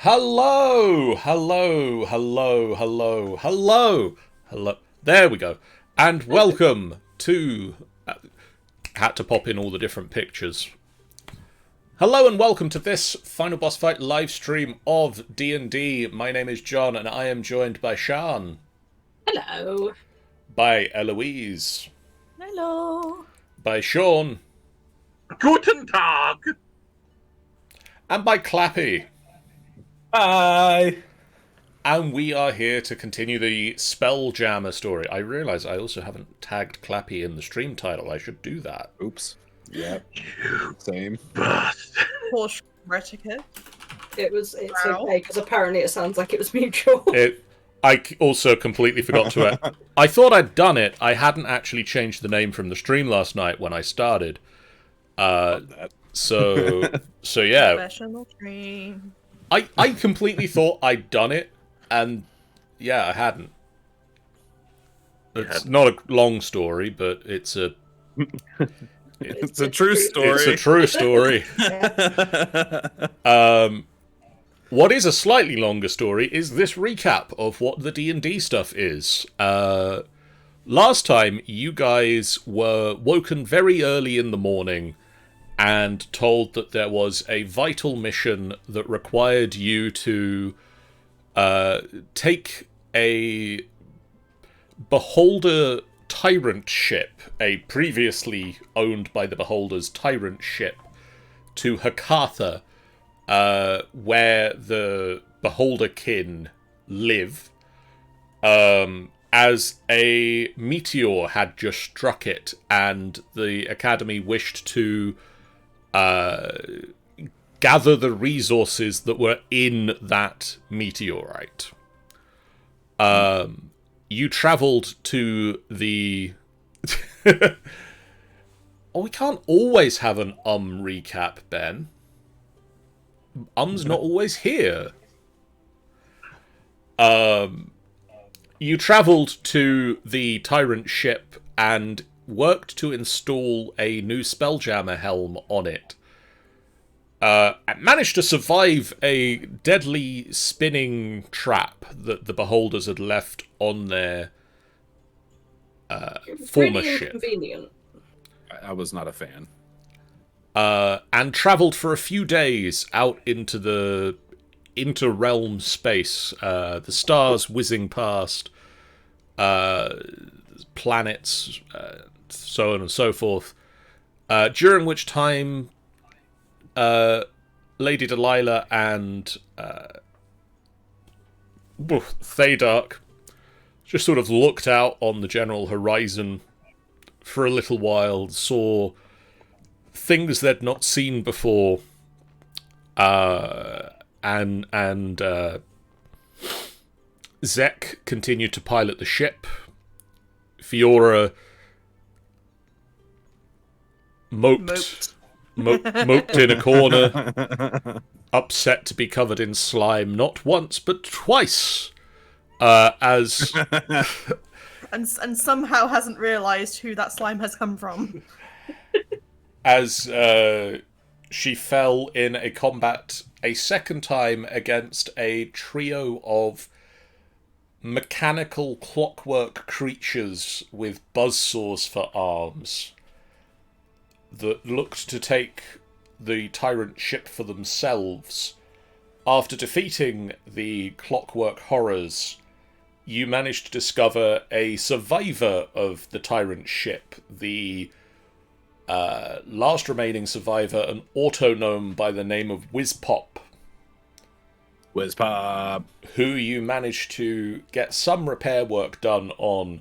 Hello, hello, hello, hello, hello, hello. There we go. And welcome to... had to pop in all the different pictures. Hello and welcome to this Final Boss Fight live stream of D&D. My name is John and I am joined by Sian. Hello. By Eloise. Hello. By Sean. Guten Tag. And by Clappy. Hi! And we are here to continue the Spelljammer story. I realise I also haven't tagged Clappy in the stream title. I should do that. Oops. Yep. Same. Poor Reticate. It's Wow. okay, because apparently it sounds like it was mutual. I also completely forgot to... I thought I'd done it. I hadn't actually changed the name from the stream last night when I started. So yeah. Professional dream. I completely thought I'd done it, and yeah, I hadn't. It's not a long story, but it's a... It's a true story. It's a true story. What is a slightly longer story is this recap of what the D&D stuff is. Last time, you guys were woken very early in the morning and told that there was a vital mission that required you to take a Beholder Tyrant ship, a previously owned by the Beholders Tyrant ship, to Hakatha, where the Beholder kin live, as a meteor had just struck it, and the Academy wished to gather the resources that were in that meteorite. You travelled to the... Oh, we can't always have an recap, Ben. Not always here. You travelled to the Tyrant ship and worked to install a new Spelljammer helm on it. And managed to survive a deadly spinning trap that the Beholders had left on their former really ship. Inconvenient. I was not a fan. And travelled for a few days out into the inter-realm space, the stars whizzing past, planets, so on and so forth, during which time Lady Delilah and Thaydark just sort of looked out on the general horizon for a little while, saw things they'd not seen before, and Zek continued to pilot the ship. Fiora moped in a corner, upset to be covered in slime, not once but twice, as And somehow hasn't realised who that slime has come from. as she fell in a combat a second time against a trio of mechanical clockwork creatures with buzzsaws for arms that looked to take the Tyrant ship for themselves. After defeating the clockwork horrors, you managed to discover a survivor of the Tyrant ship, the last remaining survivor, an autognome by the name of Whizpop, Whizpop. who you managed to get some repair work done on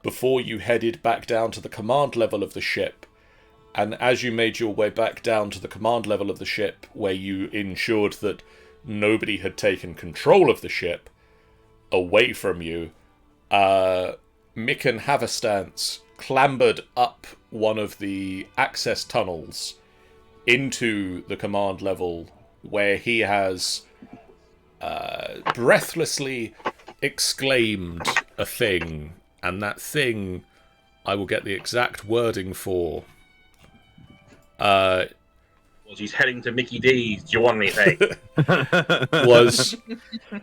before you headed back down to the command level of the ship. And as you made your way back down to the command level of the ship, where you ensured that nobody had taken control of the ship away from you, Mikken Haverstance clambered up one of the access tunnels into the command level, where he has breathlessly exclaimed a thing, and that thing I will get the exact wording for. He's heading to Mickey D's. Do you want anything? Was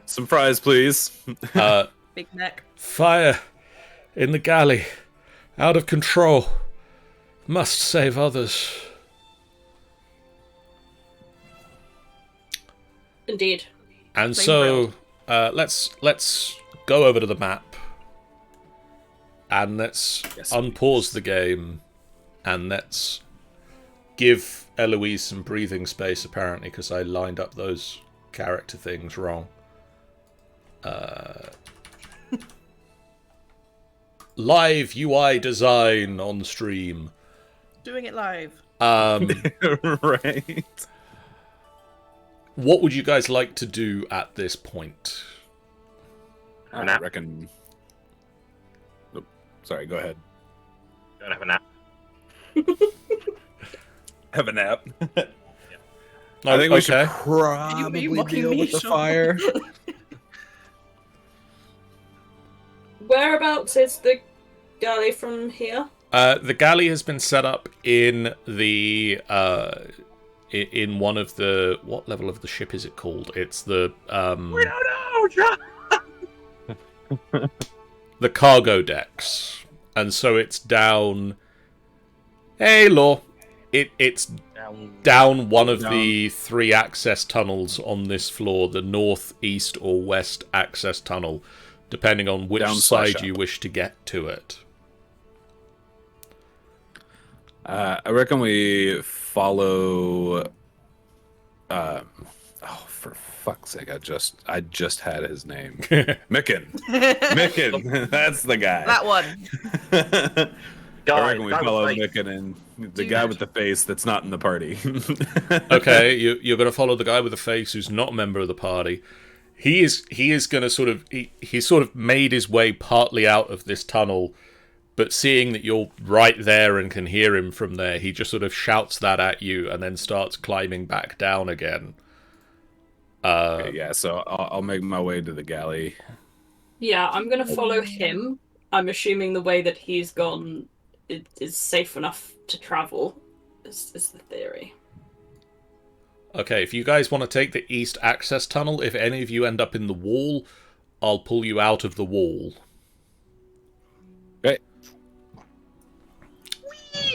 some fries, please. Big neck. fire in the galley. Out of control. Must save others. Indeed. And Flame so, let's go over to the map. And let's unpause the game. And let's give Eloise some breathing space, apparently, because I lined up those character things wrong. Live UI design on stream. Doing it live. Right. What would you guys like to do at this point? I reckon... Oh, sorry, go ahead. Don't have a nap. Have a nap. Oh, I think we should Are probably you mocking deal me, with the Sean? fire. Whereabouts is the galley from here? The galley has been set up in the in one of the, what level of the ship is it called? It's the We don't know, John! the cargo decks, and so it's down. Hey, Law. It's down one of the 3 access tunnels on this floor, the north, east, or west access tunnel, depending on which side you wish to get to it. I reckon we follow. Oh, for fuck's sake! I just had his name. Mikken. Mikken. That's the guy. That one. I reckon we follow Mikken and the guy with the face that's not in the party. Okay, you're going to follow the guy with the face who's not a member of the party. He is going to sort of he sort of made his way partly out of this tunnel, but seeing that you're right there and can hear him from there, he just sort of shouts that at you and then starts climbing back down again. Okay, yeah, so I'll make my way to the galley. Yeah, I'm gonna follow him. I'm assuming the way that he's gone is safe enough to travel, is the theory. Okay, if you guys want to take the east access tunnel, if any of you end up in the wall, I'll pull you out of the wall. Okay.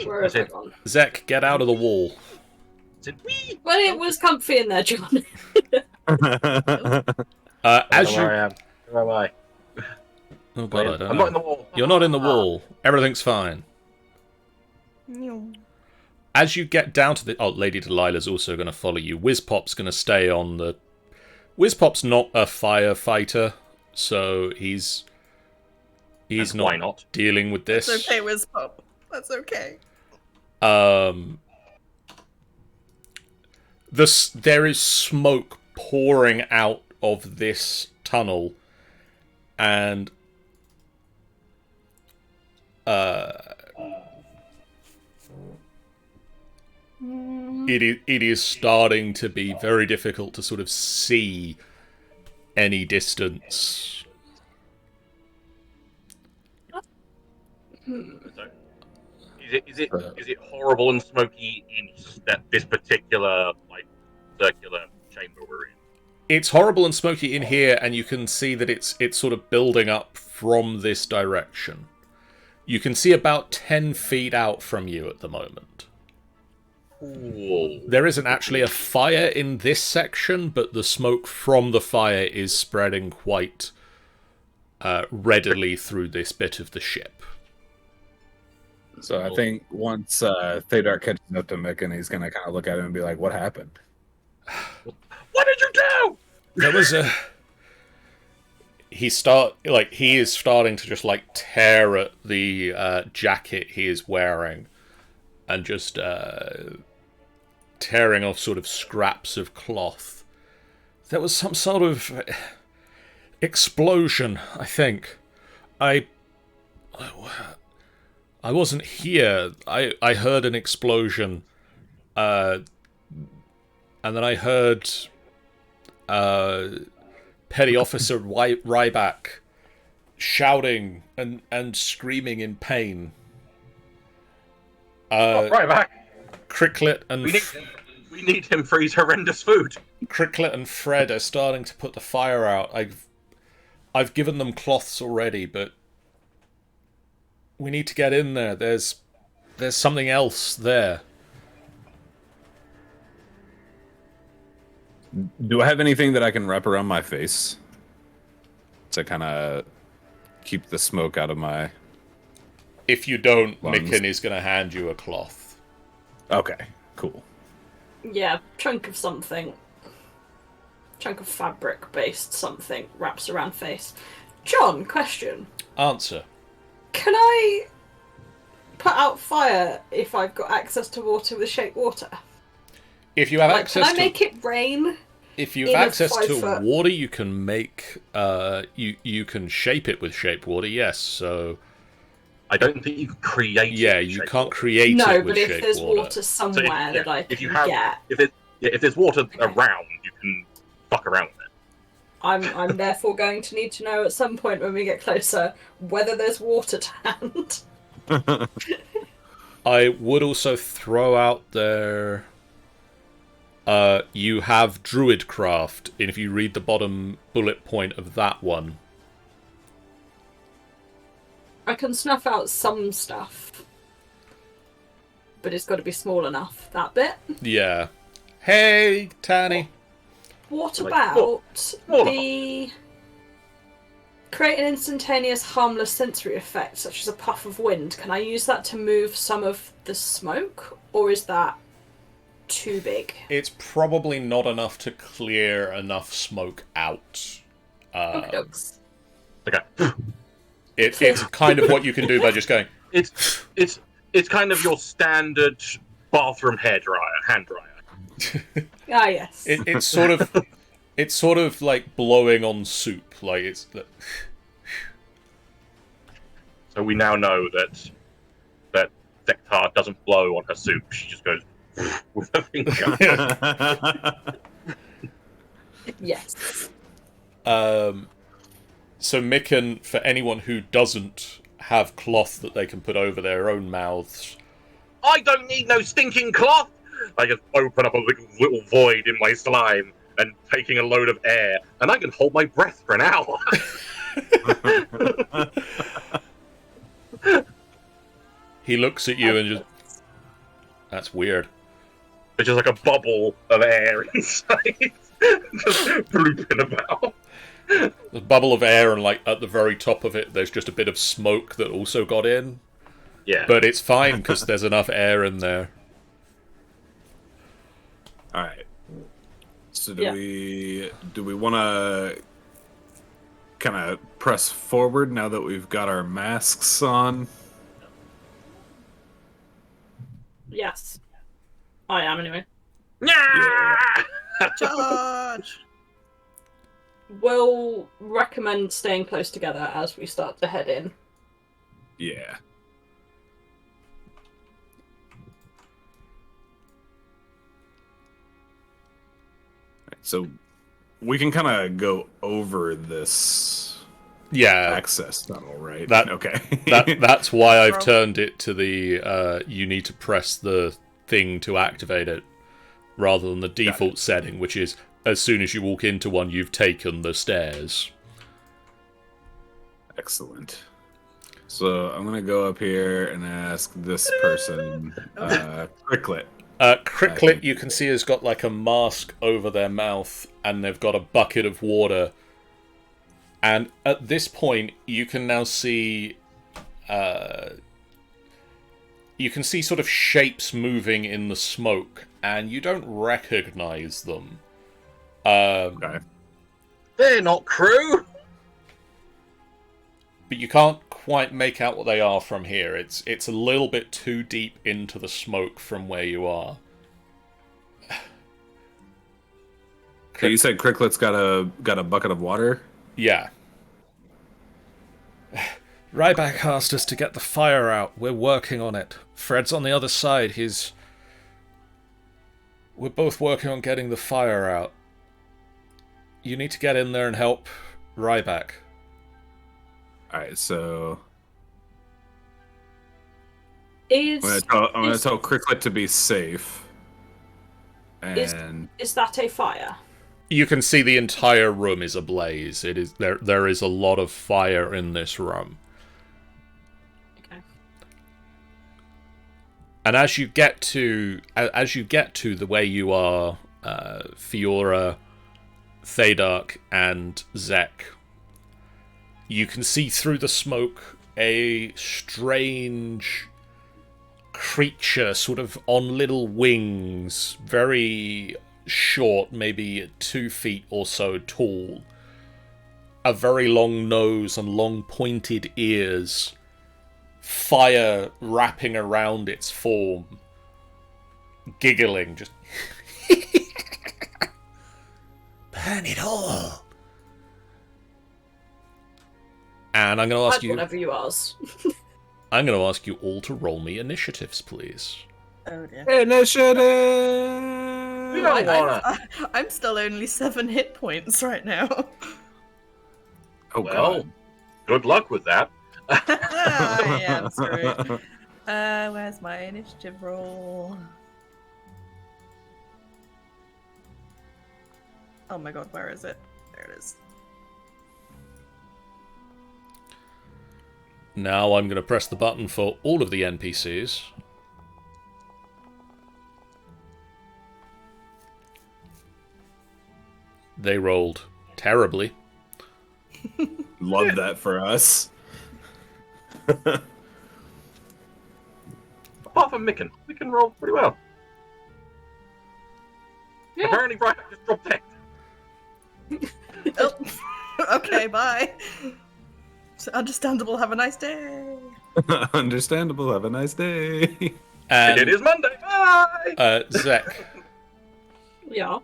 Where is it gone? Zek, get out of the wall. Well, it was comfy in there, John. As you... Where I am. Where am I? Oh god, I don't I'm know. not in the wall. You're not in the wall. Everything's fine. Meow. As you get down to the... Oh, Lady Delilah's also going to follow you. Wizpop's going to stay on the... Wizpop's not a firefighter, so he's And not, why not? dealing with this. It's okay, Wizpop. That's okay. There is smoke pouring out of this tunnel, and it is starting to be very difficult to sort of see any distance. So, is it horrible and smoky in this particular circular chamber we're in? It's horrible and smoky in here, and you can see that it's sort of building up from this direction. You can see about 10 feet out from you at the moment. Cool. There isn't actually a fire in this section, but the smoke from the fire is spreading quite readily through this bit of the ship. So I think once Thadar catches up to Mikken, he's going to kind of look at him and be like, what happened? What did you do? There was a... He is starting to just tear at the jacket he is wearing, and just tearing off sort of scraps of cloth. There was some sort of explosion, I think. I wasn't here. I heard an explosion, and then I heard Petty Officer Ryeback shouting and screaming in pain. Right back. Cricklet and We need him for his horrendous food. Cricklet and Fred are starting to put the fire out. I've given them cloths already, but we need to get in there. There's something else there. Do I have anything that I can wrap around my face to kind of keep the smoke out of my... If you don't, lungs? Mikken is going to hand you a cloth. Okay, cool. Yeah, chunk of something. Chunk of fabric-based something wraps around face. John, question. Answer. Can I put out fire if I've got access to water with shape water? If you have access can I make it rain? If you have access to 5 foot? water, you can make you can shape it with shape water. Yes, so I don't think you can create. Yeah, it with you shape can't water. create No, it with but if shape there's water. water somewhere that I if you can have, get, if there's water Okay. around, you can fuck around with it. I'm therefore going to need to know at some point when we get closer whether there's water to hand. I would also throw out there. You have Druidcraft, and if you read the bottom bullet point of that one, I can snuff out some stuff, but it's got to be small enough. That bit. yeah. Hey, Tanny. What Like, about the create an instantaneous harmless sensory effect, such as a puff of wind? Can I use that to move some of the smoke, or is that too big? It's probably not enough to clear enough smoke out. Okay. Okay. It's kind of what you can do by just going. It's kind of your standard bathroom hand dryer. Ah, yes. It's sort of like blowing on soup. Like it's. So we now know that Vectar doesn't blow on her soup. She just goes with her finger. Yes. So Mikken, for anyone who doesn't have cloth that they can put over their own mouths. I don't need no stinking cloth. I just open up a little void in my slime and taking a load of air, and I can hold my breath for an hour. He looks at you and just. That's weird. It's just like a bubble of air inside, just blooping about. There's a bubble of air, and like at the very top of it, there's just a bit of smoke that also got in. Yeah, But it's fine because there's enough air in there. All right. So do we want to kind of press forward now that we've got our masks on? Yes. I am anyway. Charge! We'll recommend staying close together as we start to head in. Yeah. So we can kind of go over this Yeah, access tunnel, right? That- okay. that's why I've turned it to the you need to press the thing to activate it, rather than the default setting, which is as soon as you walk into one, you've taken the stairs. Excellent. So I'm gonna go up here and ask this person, Cricklet. Cricklet, you can see, has got like a mask over their mouth, and they've got a bucket of water. And at this point, you can now see, sort of shapes moving in the smoke, and you don't recognize them. Okay. they're not crew. But you can't quite make out what they are from here. It's a little bit too deep into the smoke from where you are. So you said Cricklet's got a bucket of water? Yeah. Ryeback asked us to get the fire out. We're working on it. Fred's on the other side. We're both working on getting the fire out. You need to get in there and help Ryeback. Alright, so Is I'm gonna tell Cricklet to be safe. And Is that a fire? You can see the entire room is ablaze. It is there is a lot of fire in this room. Okay. And as you get to the way you are, Fiora, Thadark, and Zek, you can see through the smoke a strange creature, sort of on little wings, very short, maybe 2 feet or so tall, a very long nose and long pointed ears, fire wrapping around its form, giggling, just burn it all. And I'm going to ask you, Whatever you ask. I'm going to ask you all to roll me initiatives, please. Oh dear. initiative. We don't wanna. I'm still only 7 hit points right now. Oh Well, god. good luck with that. Yeah, I'm screwed. Where's my initiative roll? Oh my god, where is it? There it is. Now I'm going to press the button for all of the NPCs. They rolled terribly. Love that for us. Apart from Mikken. Mikken rolled pretty well. Yeah. Apparently, Ryeback just dropped dead. Oh, okay, bye. So understandable. Have a nice day. Understandable. Have a nice day. And it is Monday. Bye! Zek, Yeah.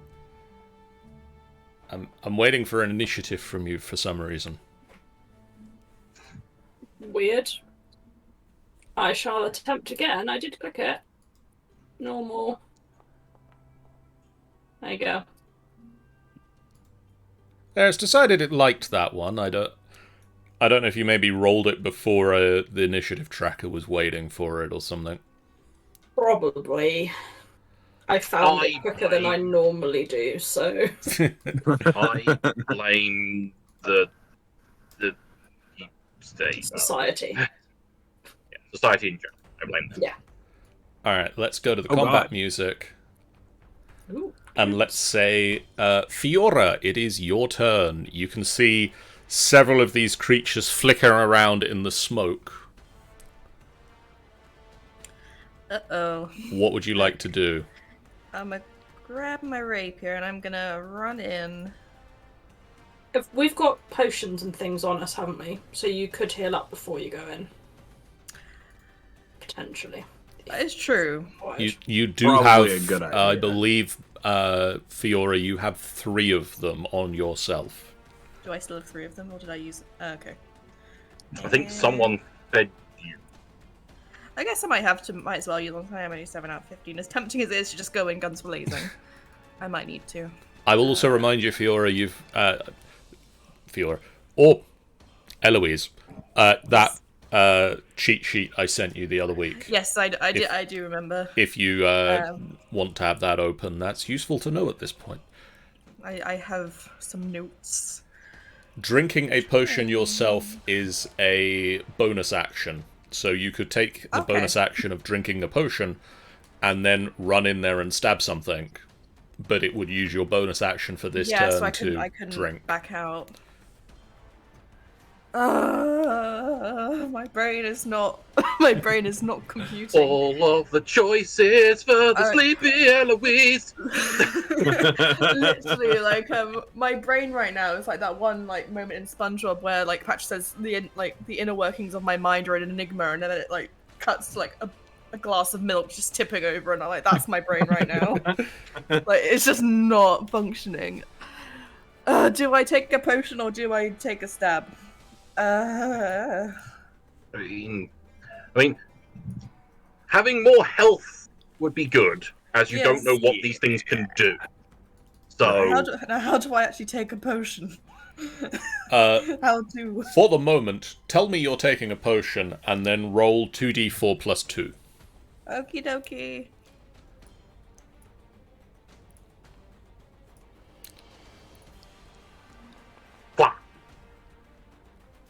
I'm waiting for an initiative from you for some reason. Weird. I shall attempt again. I did click it. Normal. There you go. It's decided it liked that one. I don't know if you maybe rolled it before the initiative tracker was waiting for it or something. Probably. I found it quicker than I normally do, so. I blame the state. Society. Yeah, society in general. I blame them. Yeah. Alright, let's go to the Oh, combat God. music. Ooh. And let's say, Fiora, it is your turn. You can see several of these creatures flicker around in the smoke. Uh-oh. What would you like to do? I'm gonna grab my rapier and I'm gonna run in. If we've got potions and things on us, haven't we? So you could heal up before you go in. Potentially. It's true. You do Probably have, a good I idea. believe, Fiora, you have 3 of them on yourself. Do I still have 3 of them, or did I use? Okay. I think someone fed you. I guess I might as well use them. I'm only 7 out of 15. As tempting as it is to just go in guns blazing, I might need to. I will also remind you, Fiora, Fiora, or Eloise, that cheat sheet I sent you the other week. Yes, I do remember. If you want to have that open, that's useful to know at this point. I have some notes. Drinking a potion yourself is a bonus action. So you could take the bonus action of drinking a potion and then run in there and stab something. But it would use your bonus action for this turn so I to couldn't drink. back out. My brain is not. My brain is not computing. All of the choices for the Alright. sleepy Eloise. Literally, like my brain right now is like that one like moment in SpongeBob where like Patrick says the inner workings of my mind are an enigma, and then it like cuts to like a glass of milk just tipping over, and I'm like, that's my brain right now. Like it's just not functioning. Do I take a potion or do I take a stab? I mean, having more health would be good, as you don't know what these things can do. So, How do I actually take a potion? How do? For the moment, tell me you're taking a potion and then roll 2d4 plus 2. Okie dokie.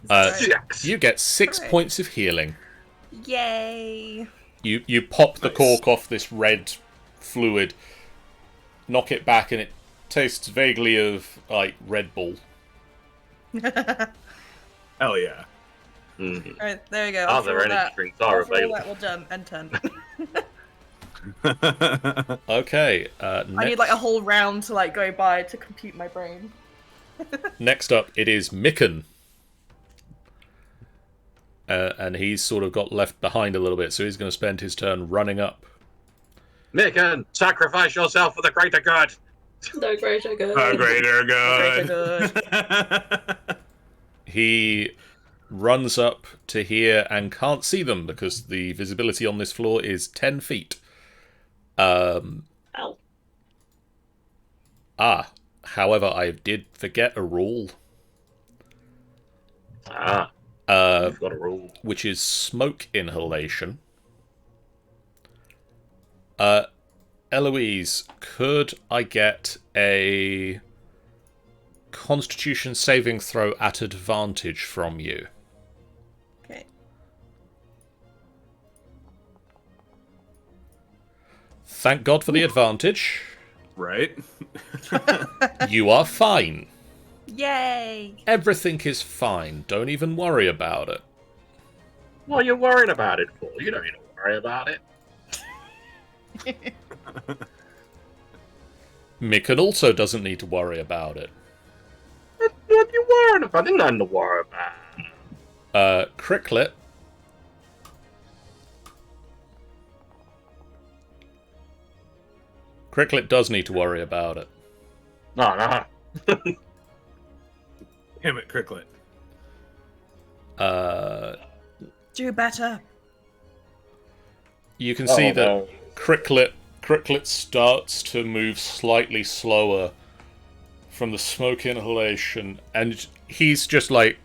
Yes. You get 6 Hooray. points of healing. Yay! You pop the Nice. cork off this red fluid, knock it back, and it tastes vaguely of, like, Red Bull. Hell yeah. Mhm. Alright, there you go. Other After all energy that, drinks are after all available. that, we'll jump and turn. Okay, I need like a whole round to like go by to compute my brain. next up, it is Mikken. And he's sort of got left behind a little bit, so he's going to spend his turn running up. Mikken, sacrifice yourself for the greater good. No greater good. A greater Greater good. He runs up to here and can't see them because the visibility on this floor is 10 feet. Ow. However, I did forget a rule, You've got a rule. which is smoke inhalation. Eloise, could I get a Constitution saving throw at advantage from you? Okay. Thank God for the advantage. Right? You are fine. Yay! Everything is fine. Don't even worry about it. What are you worrying about it for? You don't need to worry about it. Mikken also doesn't need to worry about it. What are you worrying about? There's nothing to worry about. Cricklet. Cricklet does need to worry about it. No. Damn it, Cricklet. Do better. You can see that no. Cricklet starts to move slightly slower from the smoke inhalation, and he's just like,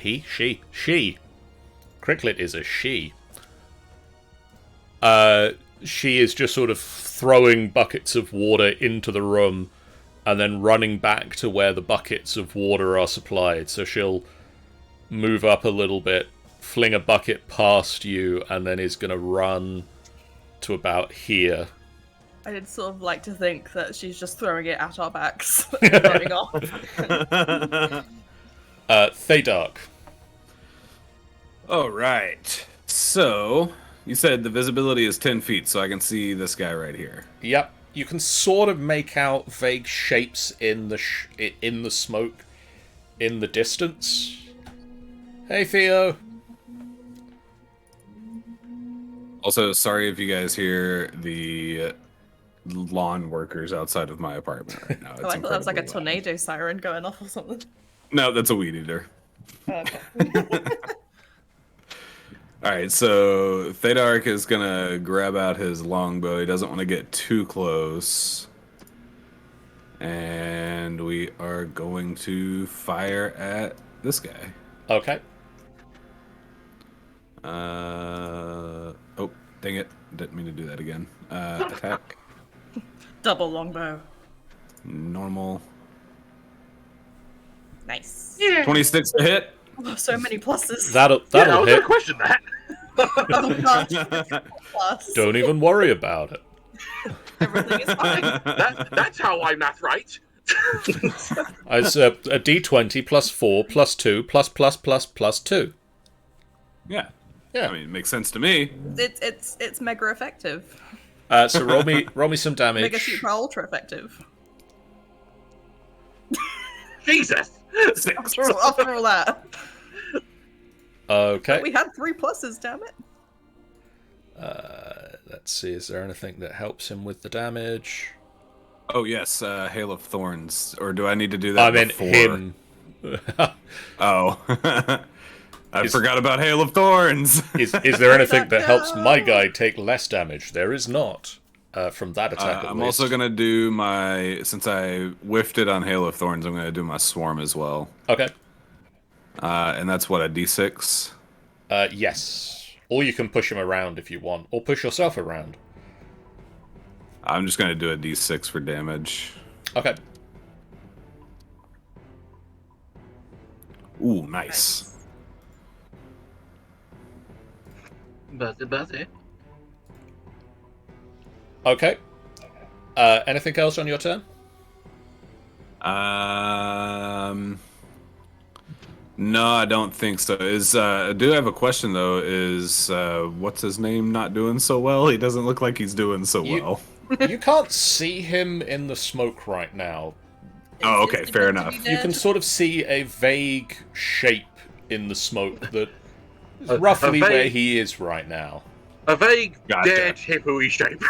she. Cricklet is a she. She is just sort of throwing buckets of water into the room and then running back to where the buckets of water are supplied. So she'll move up a little bit, fling a bucket past you, and then is going to run to about here. I did sort of like to think that she's just throwing it at our backs and running off. Thaydark. All right. So, you said the visibility is 10 feet, so I can see this guy right here. Yep, you can sort of make out vague shapes in the in the smoke in the distance. Hey, Theo. Also, sorry if you guys hear the lawn workers outside of my apartment right now. It's I thought that was like a incredibly loud. tornado siren going off or something. No, that's a weed eater. Okay. Alright, so Thaydark is gonna grab out his longbow. He doesn't want to get too close. And we are going to fire at this guy. Okay. Oh, dang it. Didn't mean to do that again. Attack. Double longbow. Normal. Nice. 26 to hit. Oh, so many pluses. That'll Yeah, I was hit. gonna question that. Oh god. Plus. Don't even worry about it. Everything is fine. That's how I math right. It's a d20 plus 4 plus 2 plus 2. Yeah. Yeah. I mean, it makes sense to me. It's mega effective. So roll me some damage. Mega super ultra effective. Jesus. After all that. Okay. We had 3 pluses, damn it. Let's see. Is there anything that helps him with the damage? Oh, yes, Hail of Thorns. Or do I need to do that I meant before? him. Oh. I forgot about Hail of Thorns. Is there anything that helps my guy take less damage? There is not. From that attack, at I'm least. also going to do my... Since I whiffed it on Hail of Thorns, I'm going to do my Swarm as well. Okay. And that's what, a d6? Yes. Or you can push him around if you want. Or push yourself around. I'm just going to do a d6 for damage. Okay. Ooh, nice. Buzzy. Okay. Anything else on your turn? No, I don't think so. I do have a question though. Is what's his name not doing so well? He doesn't look like he's doing so well. You can't see him in the smoke right now. Oh, okay, fair enough. You can sort of see a vague shape in the smoke that is roughly where he is right now. A vague, Gotcha. dead, hippo-y shape.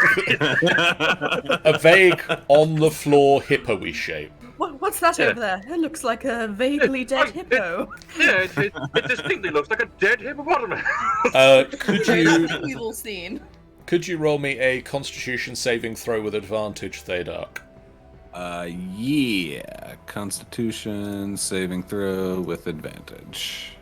A vague, on-the-floor hippo-y shape. What's that over there? It looks like a vaguely dead hippo. It distinctly looks like a dead hippopotamus. Could That you thing we've all seen. could you roll me a Constitution saving throw with advantage, Thadark? Yeah. Constitution saving throw with advantage.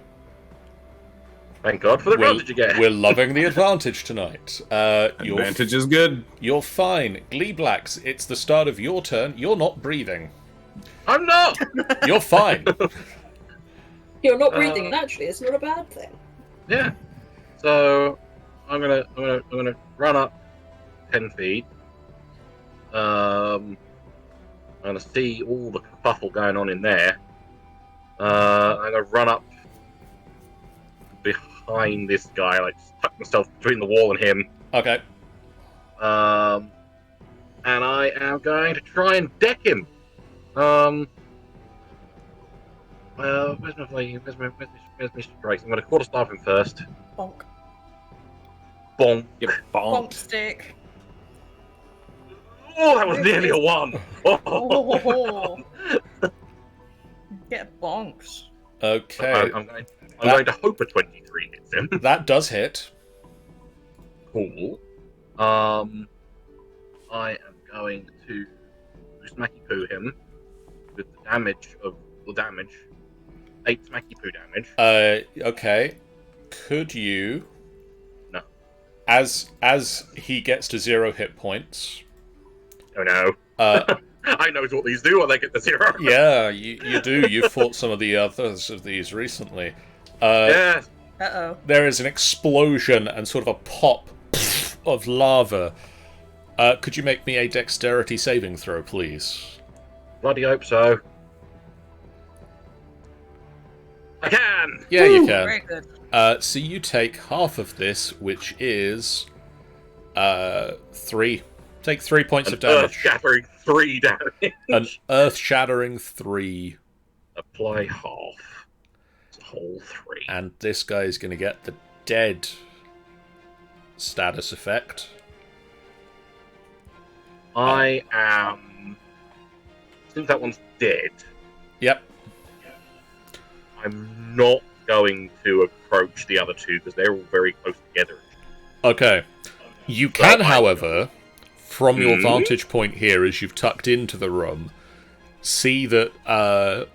Thank God for the advantage again. We're loving the advantage tonight. Advantage is good. You're fine. Gleeblax, it's the start of your turn. You're not breathing. I'm not. You're fine. You're not breathing naturally. It's not a bad thing. Yeah. So I'm gonna run up 10 feet. I'm gonna see all the kerfuffle going on in there. I'm gonna run up behind this guy, like stuck myself between the wall and him. Okay. And I am going to try and deck him. Where's my flame? Where's my strikes? I'm going to quarterstaff him first. Bonk. Bonk. Get Bonk bonked. stick. Oh, that was nearly a 1. Oh. Get bonked. Okay. I'm going to hope a 23 hits him. That does hit. Cool. I am going to smacky poo him with the damage of 8 smacky poo damage. Okay. Could you... No. As he gets to 0 hit points... Oh no. I know what these do when they get to 0. Yeah, you do. You've fought some of the others of these recently. Yes. Uh-oh. There is an explosion and sort of a pop of lava. Could you make me a dexterity saving throw, please? Bloody hope so. I can! Yeah, you Very can. good. So you take half of this, which is 3. Take 3 points of damage. Earth-shattering 3 damage. An earth-shattering 3. Apply half. It's a whole 3. And this guy is going to get the dead status effect. I am... Since that one's dead, Yep. I'm not going to approach the other two because they're all very close together. Okay. You can, Right. however, from your vantage point here, as you've tucked into the room, see that the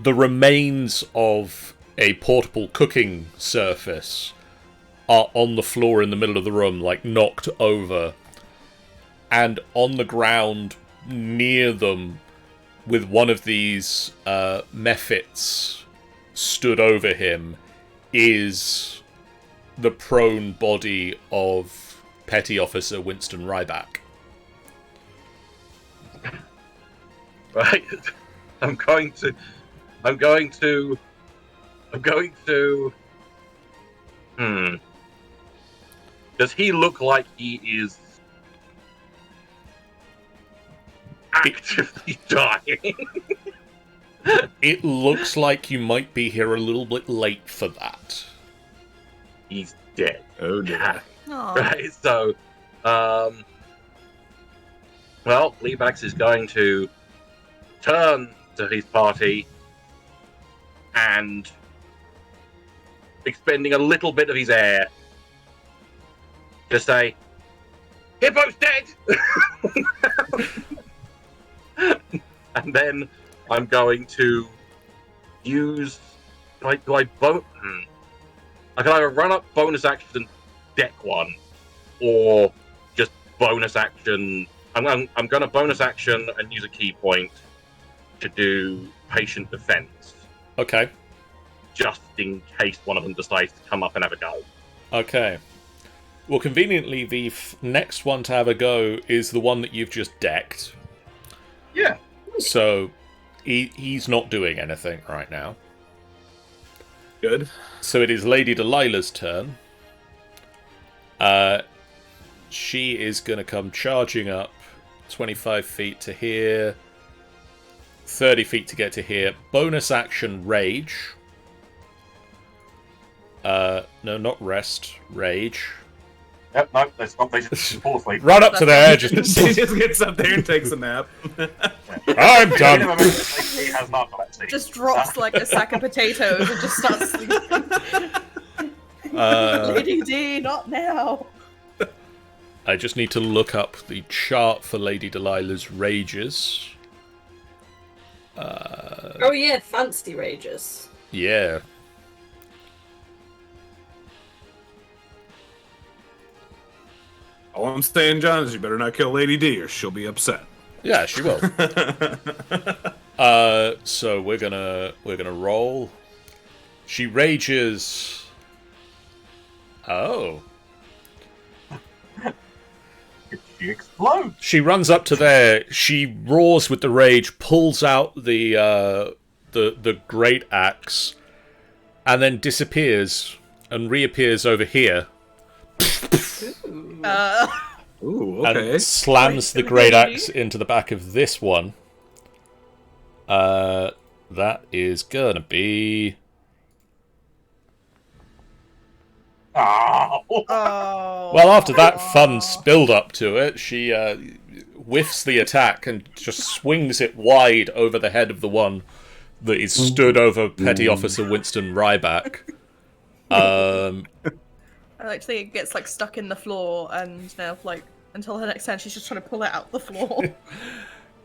remains of a portable cooking surface are on the floor in the middle of the room, like knocked over, and on the ground near them, with one of these mephits stood over him, is the prone body of Petty Officer Winston Ryeback. Right? I'm going to... Does he look like he is actively dying? It looks like you might be here a little bit late for that. He's dead. Oh dear. Aw. Right, so, Leabax is going to turn to his party and, expending a little bit of his air, to say, Hippo's dead! And then I'm going to use... I can either run up bonus action and deck one, or just bonus action. I'm going to bonus action and use a key point to do patient defense. Okay. just in case one of them decides to come up and have a go. Okay. Well, conveniently, the next one to have a go is the one that you've just decked. Yeah. So, he's not doing anything right now. Good. So it is Lady Delilah's turn. She is going to come charging up 25 feet to here, 30 feet to get to here. Bonus action, Rage. No, not Rest. Rage. Yep, no, let's not fall asleep. Run up to there. She just gets up there and takes a nap. I'm done. He has narcolepsy. Just drops like a sack of potatoes and just starts sleeping. Lady D, not now. I just need to look up the chart for Lady Delilah's rages. Oh yeah, fancy rages. Yeah. All I'm saying, John, is you better not kill Lady D or she'll be upset. Yeah, she will. So we're gonna roll. She rages. Oh. She explodes. She runs up to there. She roars with the rage, pulls out the great axe, and then disappears and reappears over here. Ooh, okay. And slams the great axe into the back of this one. That is gonna be... Oh. Oh. Well, after that fun build up to it, she whiffs the attack and just swings it wide over the head of the one that is stood over Petty Officer Winston Ryeback. I like to think it gets like stuck in the floor, and now like until her next turn, she's just trying to pull it out the floor.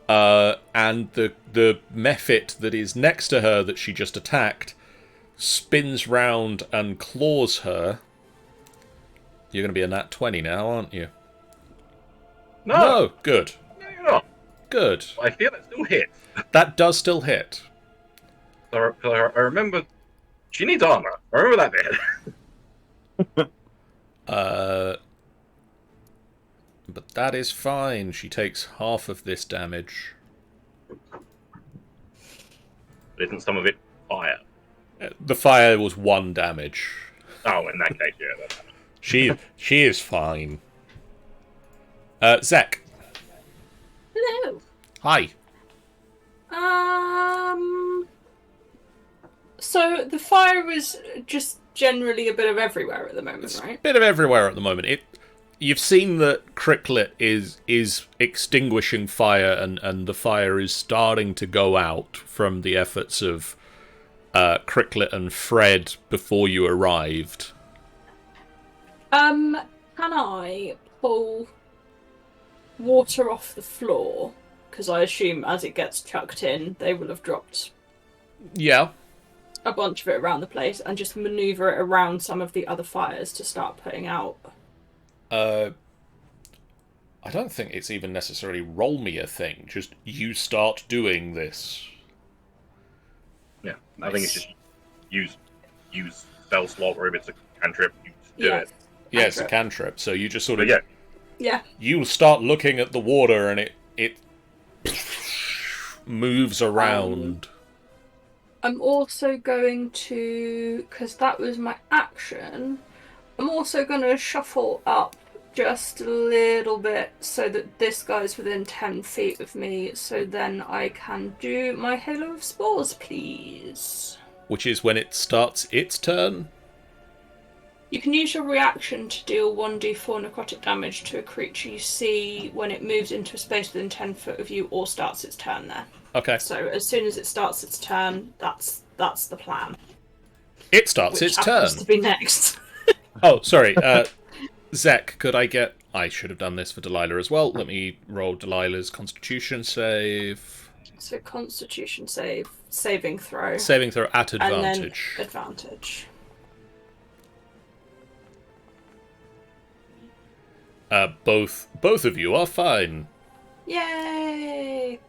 And the mephit that is next to her that she just attacked spins round and claws her. You're going to be a nat 20 now, aren't you? No, good. No, you're not. Good. I feel it still hits. That does still hit. I remember she needs armor. I remember that bit. But that is fine. She takes half of this damage. But isn't some of it fire? The fire was 1 damage. Oh, in that case, yeah. That's... She is fine. Zek. Hello. Hi. So the fire is just generally a bit of everywhere at the moment, right? Bit of everywhere at the moment. You've seen that Cricklet is extinguishing fire, and the fire is starting to go out from the efforts of Cricklet and Fred before you arrived. Can I pull water off the floor? Because I assume as it gets chucked in, they will have dropped Yeah. a bunch of it around the place, and just maneuver it around some of the other fires to start putting out. I don't think it's even necessarily roll me a thing. Just you start doing this. Yeah, I think it's just use spell slot, or if it's a cantrip, you just do it. Yeah, it's a cantrip. So you just sort of Yeah. You start looking at the water, and it moves around. I'm also going to, because that was my action, I'm also going to shuffle up just a little bit so that this guy's within 10 feet of me, so then I can do my Halo of Spores, please. Which is when it starts its turn. You can use your reaction to deal 1d4 necrotic damage to a creature you see when it moves into a space within 10 foot of you or starts its turn there. Okay. So as soon as it starts its turn, that's the plan. It starts its turn. To be next. Oh, sorry. Zek, could I get... I should have done this for Delilah as well. Let me roll Delilah's Constitution save. So Constitution saving throw. Saving throw at advantage. And then advantage. Both of you are fine. Yay!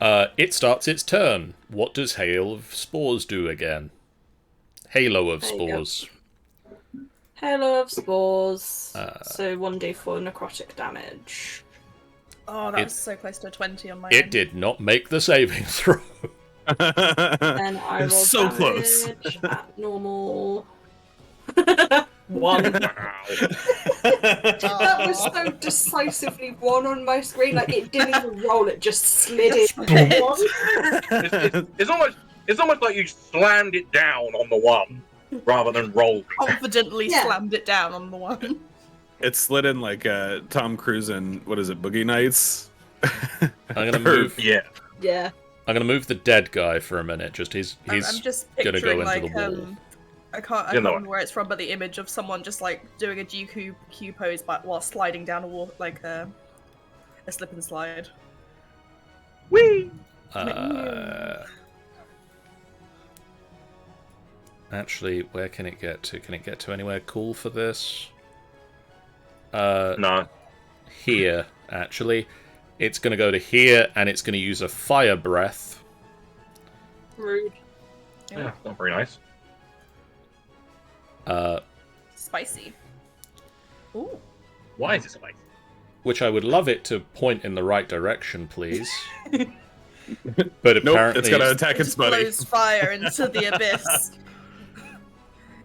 It starts its turn. What does Hail of Spores do again? Halo of There you go. spores. Halo of spores. So 1d4 necrotic damage. Oh, that was so close to a 20 on my It end. did not make the saving throw. And I roll so close. damage at normal. 1. That was so decisively 1 on my screen. Like, it didn't even roll, it just slid in. It's almost like you slammed it down on the 1 rather than rolled. Confidently Yeah. slammed it down on the 1. It slid in like Tom Cruise in, what is it, Boogie Nights? I'm gonna move. Yeah. Yeah. I'm gonna move the dead guy for a minute. Just he's I'm just gonna picturing go into like the wall. I can't remember where it's from, but the image of someone just like doing a Q pose, but while sliding down a wall, like a slip and slide. Whee! Actually, where can it get to? Can it get to anywhere cool for this? No. Here, actually. It's going to go to here, and it's going to use a fire breath. Rude. Yeah, not very nice. Spicy. Ooh. Why is it spicy? Which I would love it to point in the right direction, please. But Nope, apparently it's gonna attack It its just buddy. blows fire into the abyss.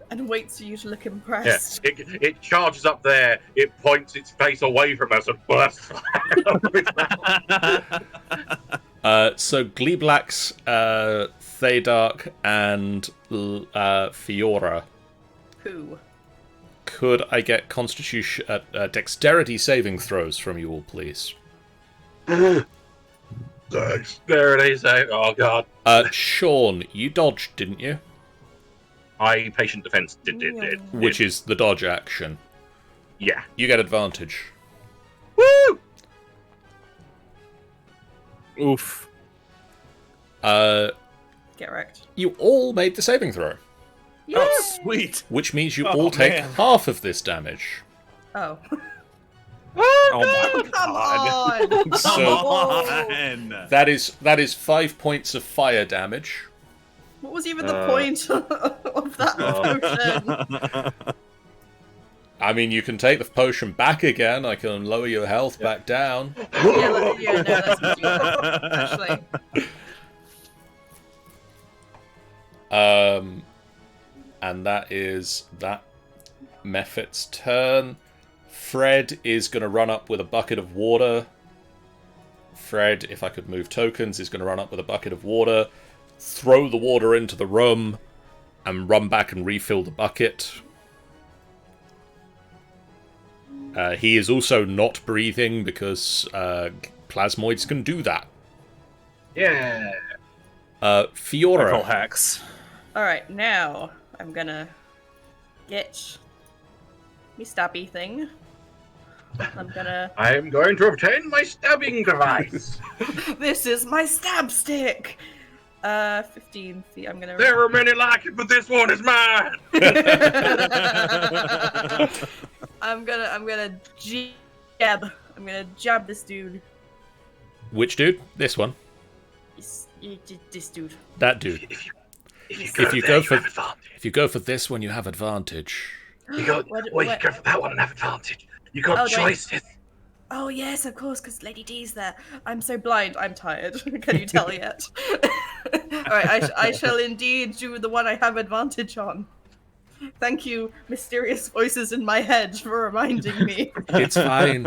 And waits for you to look Yeah, impressed. it charges up there, it points its face away from us and bursts. So Gleeblax, Thaydark, and Fiora. Who? Could I get Constitution, Dexterity saving throws from you all, please? There it is. Oh god. Sean, you dodged, didn't you? I patient defense did. Which is the dodge action. Yeah. You get advantage. Woo! Oof. Get wrecked. You all made the saving throw, Yeah. Oh, sweet. which means you Oh, all take man. half of this damage. Oh. Oh my Come god. on! So on. that is 5 points of fire damage. What was even the point of that potion? I mean, you can take the potion back again. I can lower your health back down. Yeah, no, that's what you actually. And that is that Mephit's turn. Fred is going to run up with a bucket of water. Fred, if I could move tokens, is going to run up with a bucket of water, throw the water into the room, and run back and refill the bucket. He is also not breathing because plasmoids can do that. Yeah. Fiora. Medical hacks. Alright, now I'm gonna get me stabby thing. I'm going to obtain my stabbing device. This is my stab stick! 15 feet. I'm gonna. There are many like it, but this one is mine. I'm gonna jab. I'm gonna jab this dude. Which dude? This one. This dude. That dude. If you go for this one, you have advantage. You go for that one and have advantage. You got choices. Oh yes, of course, because Lady D's there. I'm so blind. I'm tired. Can you tell yet? All right, I shall indeed do the one I have advantage on. Thank you, mysterious voices in my head, for reminding me. It's fine.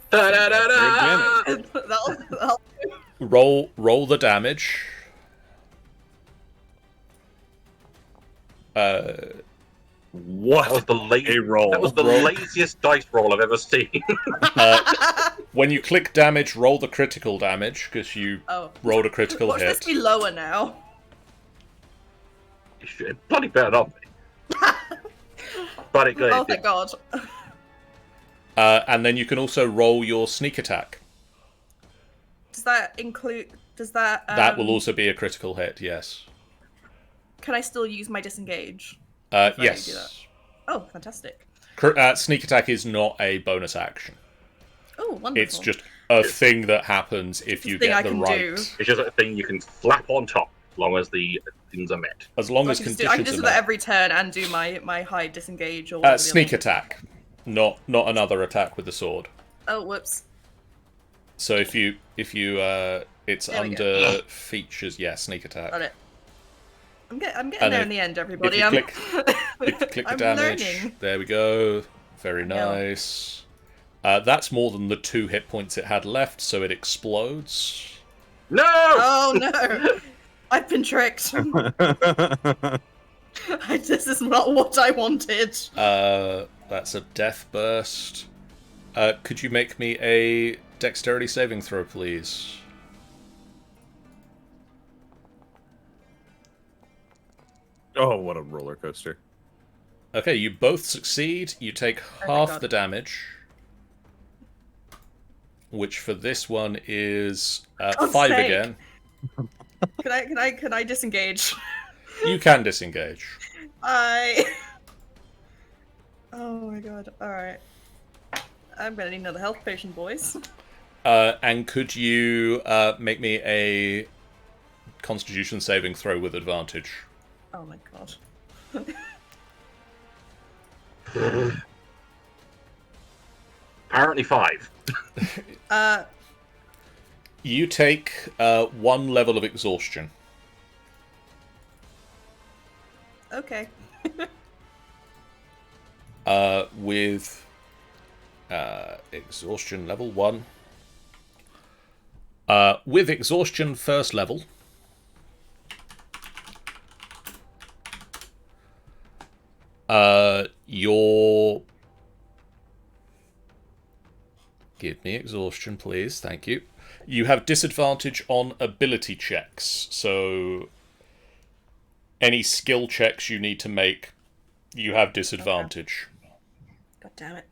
That'll Roll the damage. What? That was the a roll. That was the laziest dice roll I've ever seen. When you click damage, roll the critical damage, because you rolled a critical Watch hit. this be lower now. You should. Bloody better not be. But it Oh, thank God. And then you can also roll your sneak attack. Does that include... Does that... That will also be a critical hit, yes. Can I still use my disengage? I do that? Yes. Oh, fantastic. Sneak attack is not a bonus action. Oh, wonderful. It's just a thing that happens if you thing get I the can right. do. It's just a thing you can flap on top, as long as the things are met. As long So as I conditions can just are do that met. every turn and do my high disengage or whatever. Sneak attack, not another attack with the sword. Oh, whoops. So if you it's There we under features, yeah, sneak attack. Got it. I'm getting And there if- in the end, everybody. If you click the I'm damage, learning. there we go. Very know. nice. That's more than the 2 hit points it had left, so it explodes. No! Oh no! I've been tricked. This is not what I wanted. That's a death burst. Could you make me a dexterity saving throw, please? Oh, what a roller coaster. Okay, you both succeed. You take Oh my half God. the damage. Which for this one is God's 5 sake. again. Can I disengage? You can disengage. Oh my god. Alright. I'm gonna need another health potion, boys. And could you make me a Constitution saving throw with advantage? Oh my god. Apparently 5. You take 1 level of exhaustion. Okay. With exhaustion level 1. With exhaustion first level. Your... Give me exhaustion, please. Thank you. You have disadvantage on ability checks, so any skill checks you need to make, you have disadvantage. God damn it.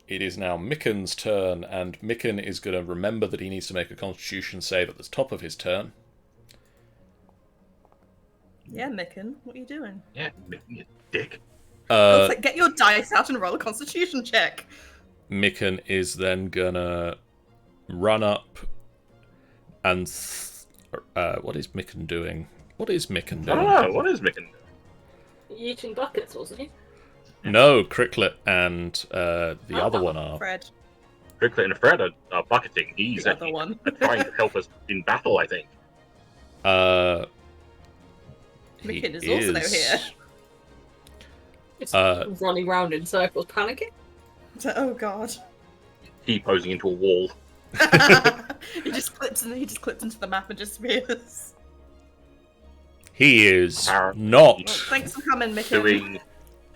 It is now Mikken's turn, and Mikken is going to remember that he needs to make a Constitution save at the top of his turn. Yeah, Mikken, what are you doing? Yeah, you dick. It's like, get your dice out and roll a constitution check. Mikken is then gonna run up and... what is Mikken doing? What is Mikken I doing? don't know, what is Mikken? Eating buckets, wasn't he? No, Cricklet and the other one are. Fred, Cricklet and Fred are bucketing. He's the other actually one. trying to help us in battle, I think. He Mikken is also here. It's Uh, running round in circles, panicking. Oh god. He posing into a wall. he just clips into the map and disappears. He is Well, not. Well, thanks for coming, Mikken. Doing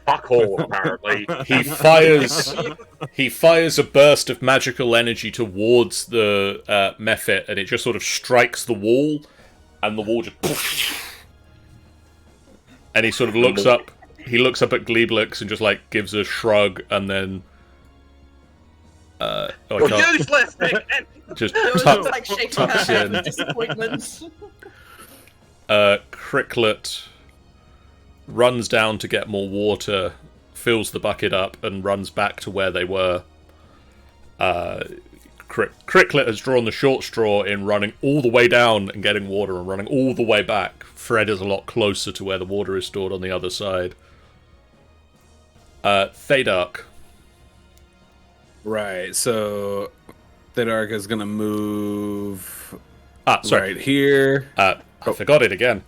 fuck all, apparently. He fires a burst of magical energy towards the Mephit, and it just sort of strikes the wall, and the wall just. And he sort of looks up. He looks up at Gleeblix and just like gives a shrug, and then. I You're can't. useless, Mikken! Just It was tuck- like shaking her tucks head in. with disappointment. Cricklet runs down to get more water, fills the bucket up, and runs back to where they were. Cricklet has drawn the short straw in running all the way down and getting water and running all the way back. Fred is a lot closer to where the water is stored on the other side. Thadark. Right, so Thadark is gonna move Sorry. right here. I forgot it again.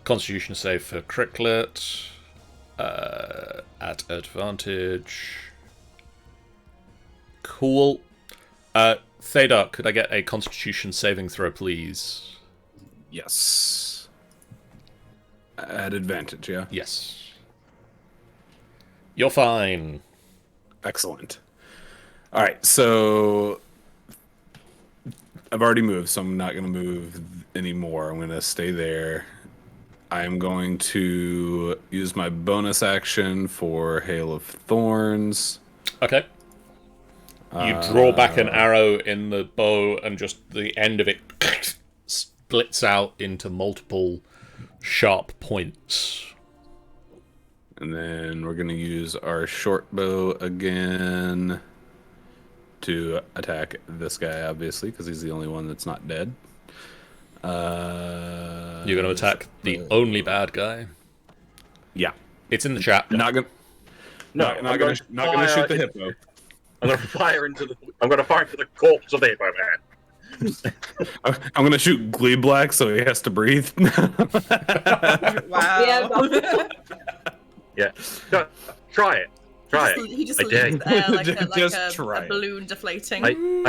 Constitution save for Cricklet. At advantage. Cool. Thadark, could I get a Constitution saving throw, please? Yes. At advantage, yeah. Yes. You're fine. Excellent. All right, so I've already moved, so I'm not going to move anymore. I'm going to stay there. I'm going to use my bonus action for Hail of Thorns. Okay. You draw back an arrow in the bow, and just the end of it splits out into multiple sharp points. And then we're going to use our short bow again to attack this guy, obviously, because he's the only one that's not dead. You're going to attack the only bad guy. Yeah. It's in the chat. Not gonna. No, not gonna shoot the hippo. I'm gonna fire into the corpse of the hippo man. I'm gonna shoot Gleeblack so he has to breathe. Wow. Yeah. No, try it. Try it. He just I dare leaves there like Just a try it. balloon deflating. I'm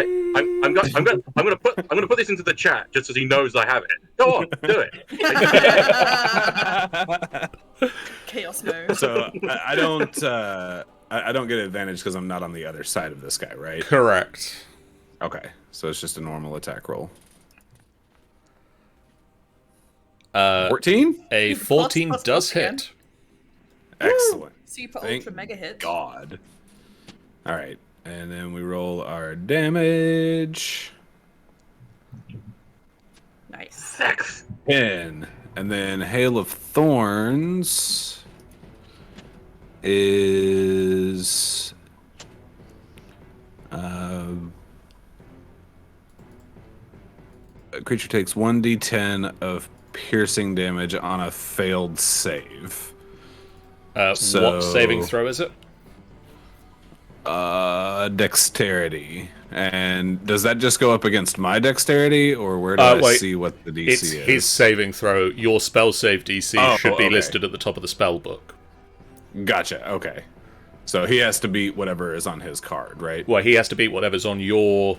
gonna put this into the chat just as he knows I have it. Go on, do it. Chaos mode. So I don't get advantage because I'm not on the other side of this guy, right? Correct. Okay, so it's just a normal attack roll. 14? A 14 plus does again. hit. Excellent. Super Thank ultra mega hit. God. All right, and then we roll our damage. Nice. Sex. 10. And then Hail of Thorns is a creature takes 1d10 of piercing damage on a failed save. What saving throw is it? Dexterity. And does that just go up against my dexterity, or where do I see what the DC It's is? his saving throw. Your spell save DC should be listed at the top of the spell book. Gotcha. Okay. So he has to beat whatever is on his card, right? Well, he has to beat whatever's on your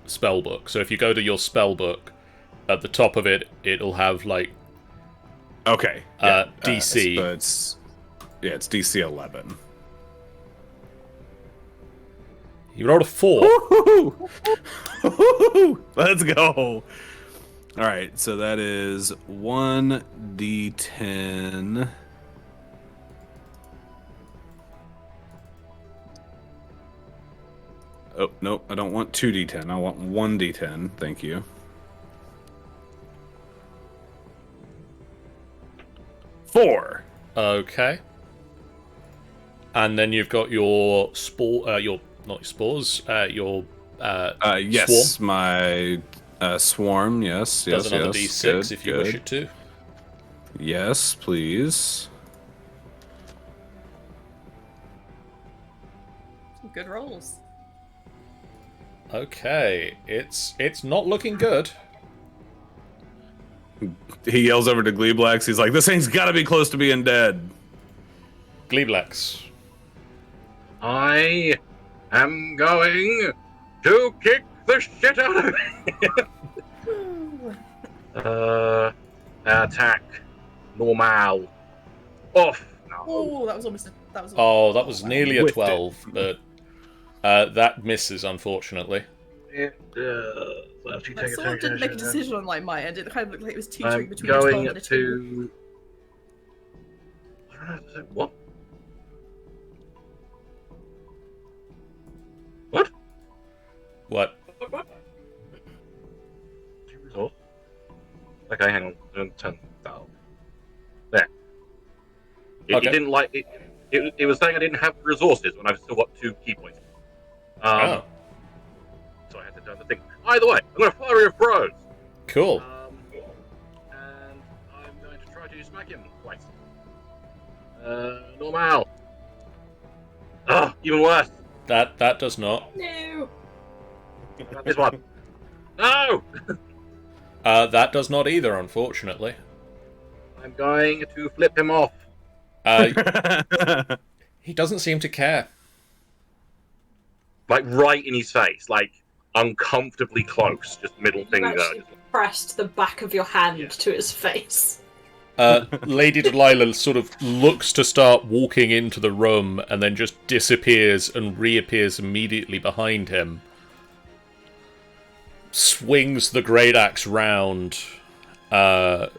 spell book. So if you go to your spell book, at the top of it, it'll have like Okay. DC. So it's DC 11. You rolled a 4. Woo-hoo! Let's go. All right, so that is 1d10. Oh, nope, I don't want 2d10. I want 1d10. Thank you. 4. Okay. And then you've got your not spores, your yes, swarm. my swarm. Yes, Does yes, another yes. D6 Good, if you good. wish it to. Yes, please. Good rolls. Okay, it's not looking good. He yells over to Gleeblax. He's like, "This thing's got to be close to being dead." Gleeblax. I am going to kick the shit out of it. Attack. Normal. Off. No. Oh, that was almost That was nearly a 12, but that misses, unfortunately. It does. I sort of didn't make a decision on like my end. It kind of looked like it was teetering I'm between a 12 going and a 2. to... What? What? What? Resource? Okay, hang on. Turn that off. There. It Okay. didn't like it. It was saying I didn't have resources when I've still got 2 key points. So I had to turn the thing. Either way, I'm going to flurry of throws. Cool. And I'm going to try to smack him twice. Normal. Even worse. That does not. No. This one. No! That does not either, unfortunately. I'm going to flip him off. He doesn't seem to care. Like, right in his face. Like, uncomfortably close. Just middle You finger. actually pressed the back of your hand to his face. Lady Delilah sort of looks to start walking into the room and then just disappears and reappears immediately behind him. Swings the great axe round. God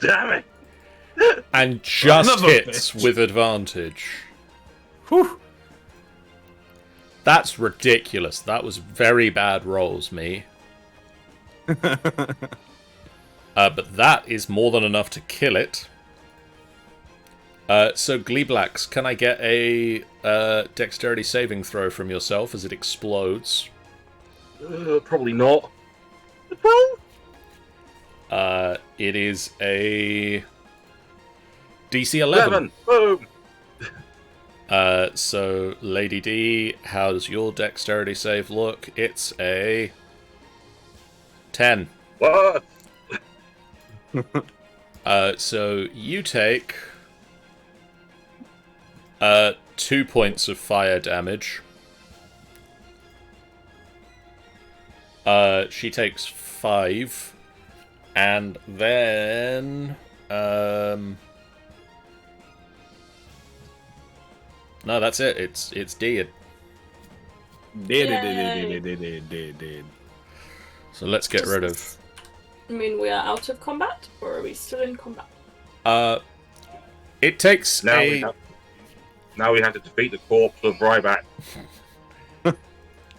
damn it! And just Son of a hits bitch. with advantage. Whew. That's ridiculous. That was very bad rolls, me. But that is more than enough to kill it. So, Gleeblax, can I get a dexterity saving throw from yourself as it explodes? Probably not. It is a DC 11. Boom! So, Lady D, how does your dexterity save look? It's a 10. What? So, you take 2 points of fire damage. She takes 5. And then... no, that's it. It's dead. Dead. So let's get rid of... I mean, we are out of combat, or are we still in combat? It takes Now we have to defeat the corpse of Ryeback.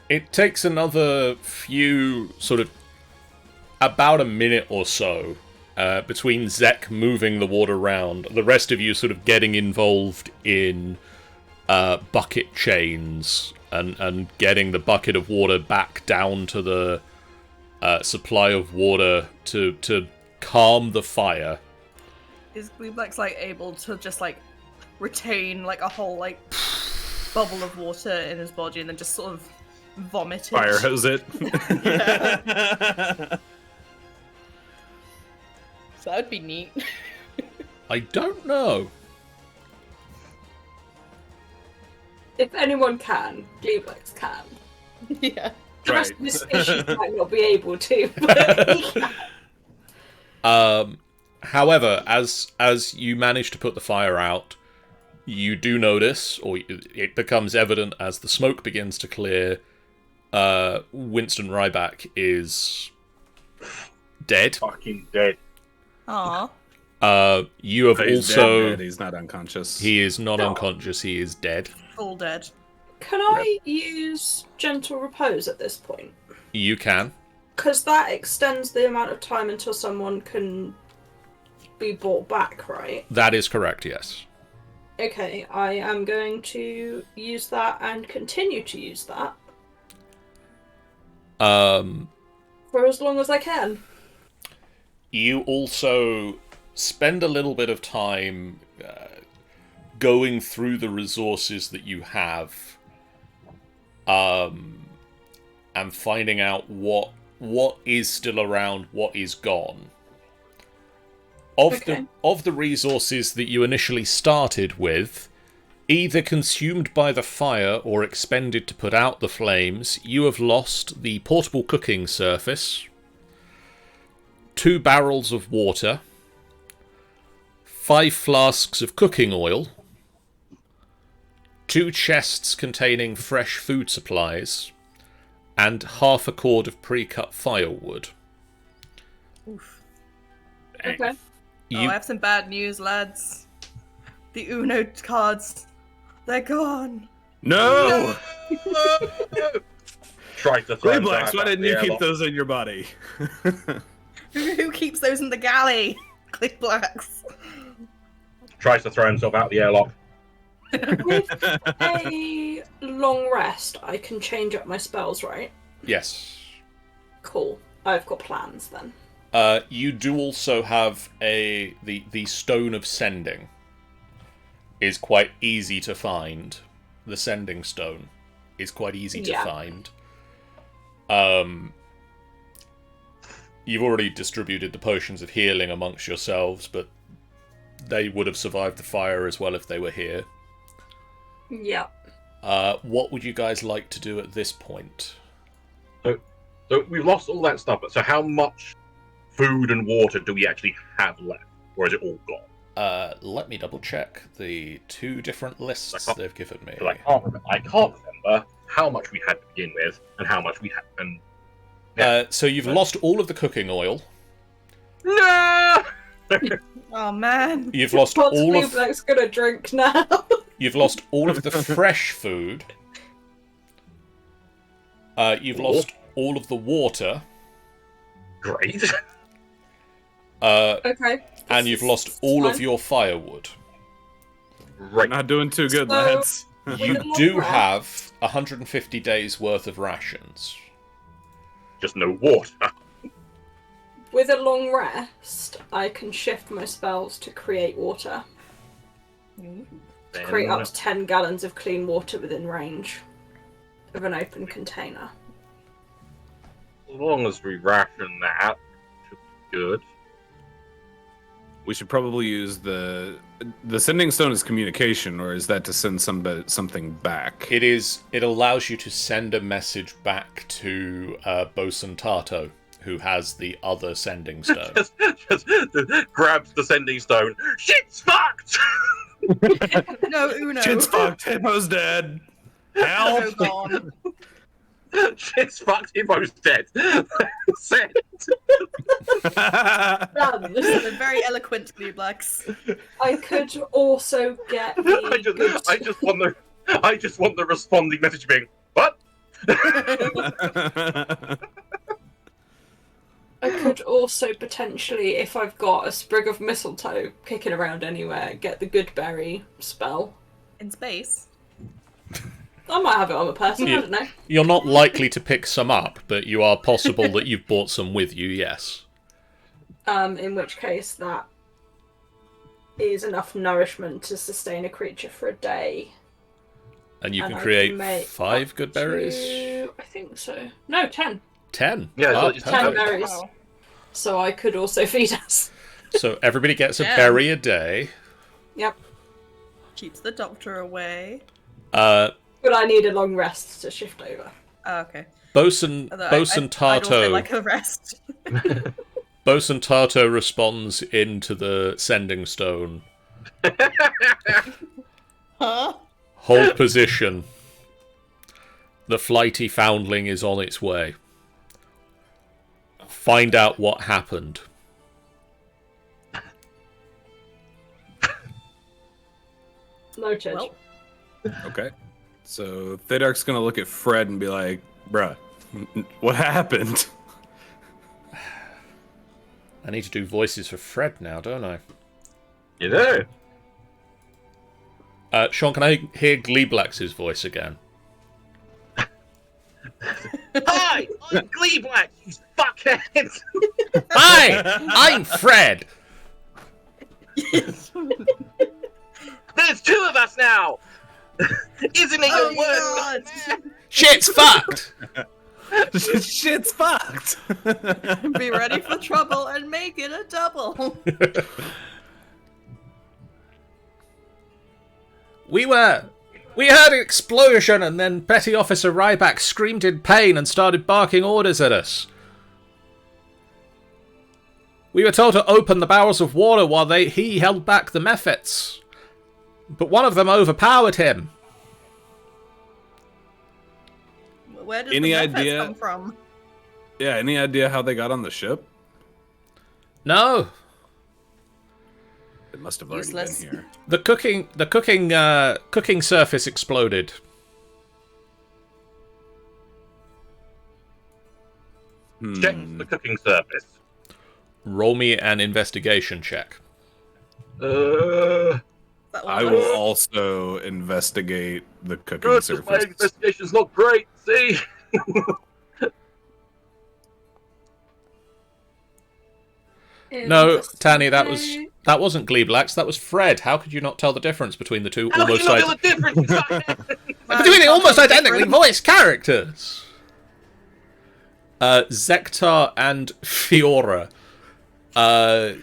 It takes another few, sort of, about a minute or so, between Zek moving the water around, the rest of you sort of getting involved in bucket chains and getting the bucket of water back down to the supply of water to calm the fire. Is Gleeblax like able to just like retain like a whole like bubble of water in his body and then just sort of vomit it? Fire hose it. Yeah. So that would be neat. I don't know. If anyone can, Gleeblax can. Yeah. The rest of Right. the species might not be able to, but he can. However, as you manage to put the fire out, you do notice, or it becomes evident as the smoke begins to clear, Winston Ryeback is dead. Fucking dead. Aw. You have He's also... dead. He's not unconscious. He is not No. unconscious, he is dead. Full dead. Can I use gentle repose at this point? You can. Because that extends the amount of time until someone can be brought back, right? That is correct, yes. Okay, I am going to use that and continue to use that for as long as I can. You also spend a little bit of time going through the resources that you have, and finding out what is still around, what is gone. Of the resources that you initially started with, either consumed by the fire or expended to put out the flames, you have lost the portable cooking surface, 2 barrels of water, 5 flasks of cooking oil, 2 chests containing fresh food supplies, and half a cord of pre-cut firewood. Oof. Okay. Oh, I have some bad news, lads. The Uno cards, they're gone. No! Try to throw Gleeblax, why didn't you keep those in your body? Who keeps those in the galley? Gleeblax. Tries to throw himself out the airlock. With a long rest, I can change up my spells, right? Yes. Cool. I've got plans then. You do also have the Stone of Sending. Is quite easy to find. The Sending Stone is quite easy to find. You've already distributed the potions of healing amongst yourselves, but they would have survived the fire as well if they were here. Yeah. What would you guys like to do at this point? So we've lost all that stuff, but so how much food and water do we actually have left? Or is it all gone? Let me double check the 2 different lists they've given me. I can't remember how much we had to begin with and how much we had. And So you've lost all of the cooking oil. no! Oh man. You've lost What's all of Gleeblax gonna drink now? You've lost all of the fresh food. You've lost all of the water. Great. Okay. And you've lost all of your firewood. We're Right. not doing too good, So- lads. You With a do long have 150 days worth of rations. Just no water. With a long rest, I can shift my spells to create water. To create up to 10 gallons of clean water within range of an open container. As long as we ration that, should be good. We should probably use the sending stone is communication, or is that to send something back? It allows you to send a message back to Bosun Tarto, who has the other sending stone. just grabs the sending stone. Shit's fucked! No, Uno. Shit's fucked. Hippo's dead. Uno Help! gone. Shit's fucked. Hippo's dead. Send. Done. They're very eloquent, Blue Blacks. I could also get the I just want the responding message being, what? I could also potentially, if I've got a sprig of mistletoe kicking around anywhere, get the good berry spell. In space. I might have it on my person, I Yeah. don't know. You're not likely to pick some up, but you are possible that you've brought some with you, yes. In which case that is enough nourishment to sustain a creature for a day. And you And can I create can make 5 up good berries? to- I think so. No, 10. 10? Yeah, Ah, it's 10 perfect. berries. Wow. So I could also feed us. So everybody gets a Yeah. berry a day. Yep. Keeps the doctor away. Uh, But I need a long rest to shift over. Oh, okay. Bosun Although Bosun I'd also Tarto like a rest. Bosun Tarto responds into the sending stone. Huh? Hold position. The flighty foundling is on its way. Find out what happened. Noted. Well, Okay. So Thedark's gonna look at Fred and be like, bruh, what happened? I need to do voices for Fred now, don't I? You do. Sean, can I hear Gleeblax's voice again? Hi, I'm Glee Black, you fuckhead! Hi, I'm Fred. There's 2 of us now! Isn't it Oh your my word? God. Shit's fucked. Shit's fucked. Be ready for trouble and make it a double. We heard an explosion, and then Petty Officer Ryeback screamed in pain and started barking orders at us. We were told to open the barrels of water while he held back the mephits. But one of them overpowered him. Where does Any the Mephits idea? come from? Yeah, any idea how they got on the ship? No, It must have already Useless. been here. the cooking surface exploded. Check the cooking surface. Roll me an investigation check. That I one. will also investigate the cooking Good, 'cause my surface. investigation's not great, see? No, Tanny, that wasn't Gleeblax, that was Fred. How could you not tell the difference between the two How do you almost not know the difference? between the almost identically voiced characters? Zektar and Fiora. Fiora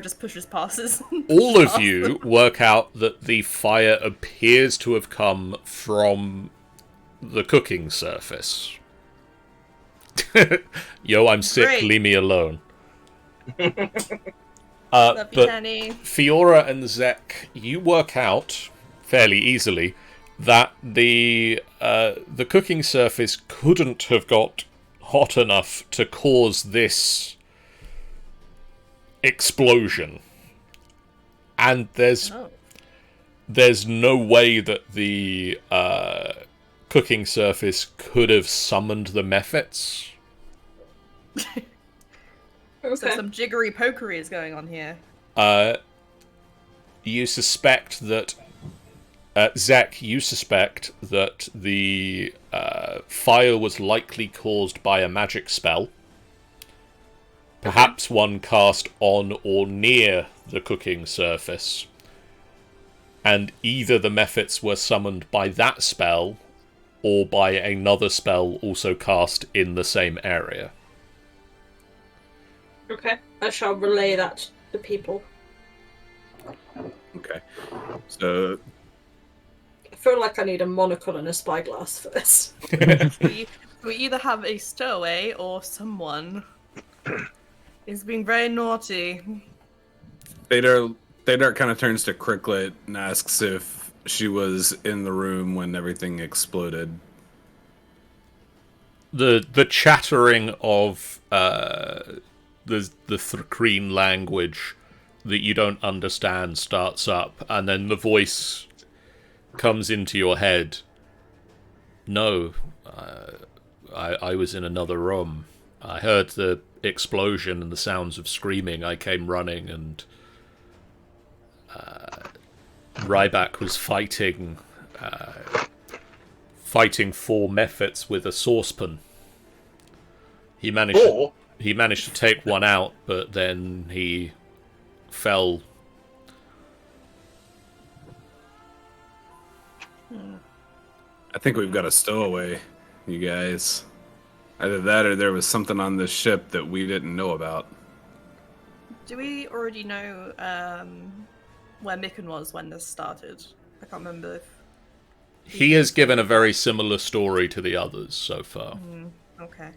just pushes passes. All of you work out that the fire appears to have come from the cooking surface. Yo, I'm sick, Great. leave me alone. Love you, But Tanny. Fiora and Zek, you work out fairly easily that the cooking surface couldn't have got hot enough to cause this explosion, and there's no way that the cooking surface could have summoned the mephits. Okay. So some jiggery pokery is going on here. You suspect that Zek, you suspect that the fire was likely caused by a magic spell. Perhaps one cast on or near the cooking surface. And either the Mephits were summoned by that spell, or by another spell also cast in the same area. Okay. I shall relay that to the people. Okay. So I feel like I need a monocle and a spyglass for this. We either have a stowaway or someone is being very naughty. Thedar kind of turns to Cricklet and asks if she was in the room when everything exploded. The chattering of the Thrakreen language that you don't understand starts up, and then the voice comes into your head. No, I was in another room. I heard the explosion and the sounds of screaming. I came running, and Ryeback was fighting four Mephits with a saucepan. He managed to take one out, but then he fell. I think we've got a stowaway, you guys. Either that or there was something on this ship that we didn't know about. Do we already know where Mikken was when this started? I can't remember if... He has given a very similar story to the others so far. Okay.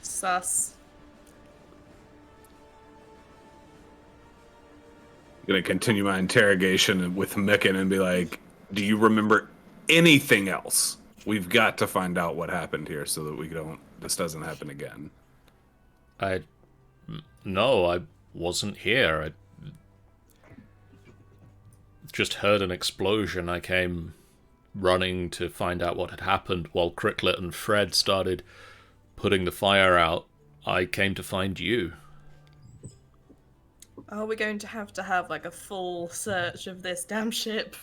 Sus. I'm gonna continue my interrogation with Mikken and be like, do you remember anything else? We've got to find out what happened here so that this doesn't happen again. No, I wasn't here. I just heard an explosion. I came running to find out what had happened while Cricklet and Fred started putting the fire out. I came to find you. Are we going to have like a full search of this damn ship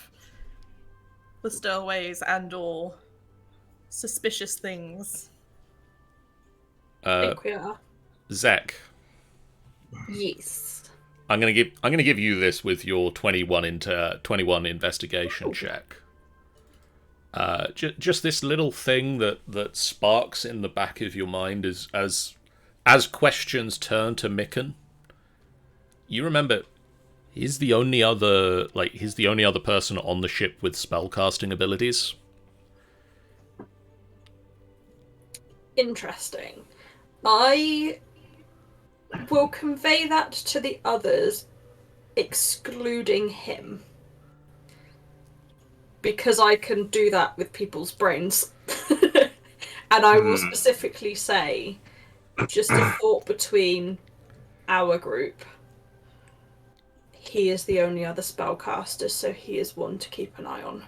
for stowaways and or suspicious things? I think we are. Zek, Yes. I'm gonna give you this with your 21 investigation check. Just this little thing that sparks in the back of your mind as questions turn to Mikken. You remember, he's the only other person on the ship with spellcasting abilities. Interesting. I will convey that to the others, excluding him. Because I can do that with people's brains. And I will specifically say, just a thought between our group. He is the only other spellcaster, so he is one to keep an eye on.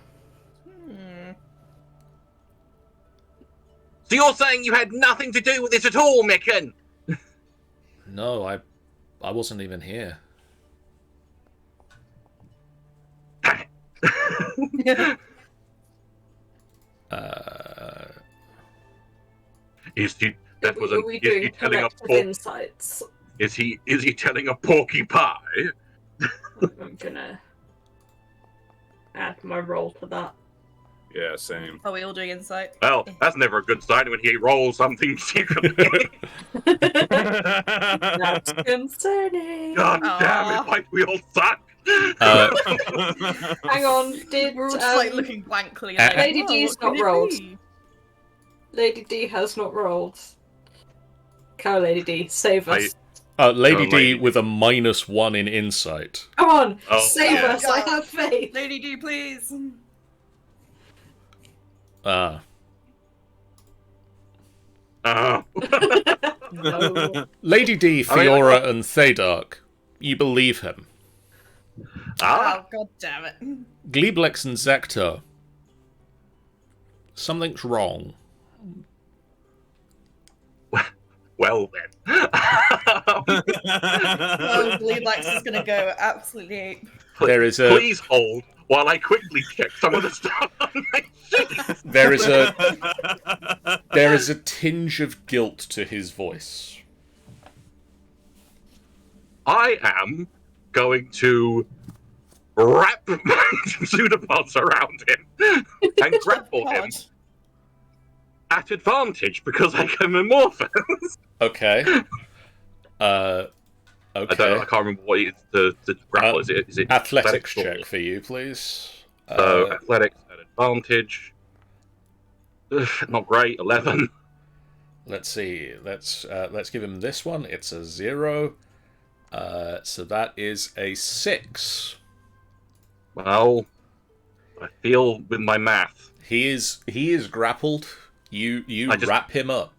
So you're saying you had nothing to do with this at all, Mikken? No, I wasn't even here. Is he? That was a. We Is do he telling a collective insights. Is he telling a porky pie? I'm gonna add my roll to that. Yeah, same. Are we all doing insight? Well, that's never a good sign when he rolls something secretly. That's concerning. God damn it! Why do we all suck? Hang on, did We're all just like looking blankly at Lady D's not rolled. be? Lady D has not rolled. Cow Lady D, save us. Lady D Lady. with a -1 in insight. Come on, Oh, save yeah. us, I have faith. Lady D, please. Oh. No. Lady D, Fiora, and Thedark, you believe him. Ah, Oh, god damn it. Gleeblex and Zector, something's wrong. Well then. Oh, Bleedlax is gonna go absolutely ape. Please hold while I quickly check some of the stuff on my sheet. There is a tinge of guilt to his voice. I am going to wrap my pseudopods around him and grapple him at advantage because I can amorphous. Okay. Okay. I can't remember what it is to grapple. Is it athletics check for you, please? So athletics at advantage. Not great. 11. Let's see. Let's give him this one. It's a 0. So that is a 6. Well, I feel with my math. He is grappled. You wrap him up.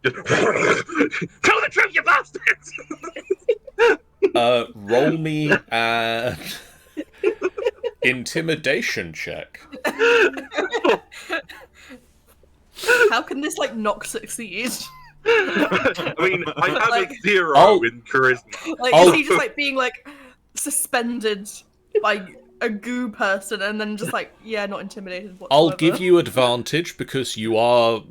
Tell the truth, you bastards! Roll me an intimidation check. How can this not succeed? I mean, I have a 0 in charisma. Is he just being suspended by a goo person and then just not intimidated whatsoever? I'll give you advantage because you are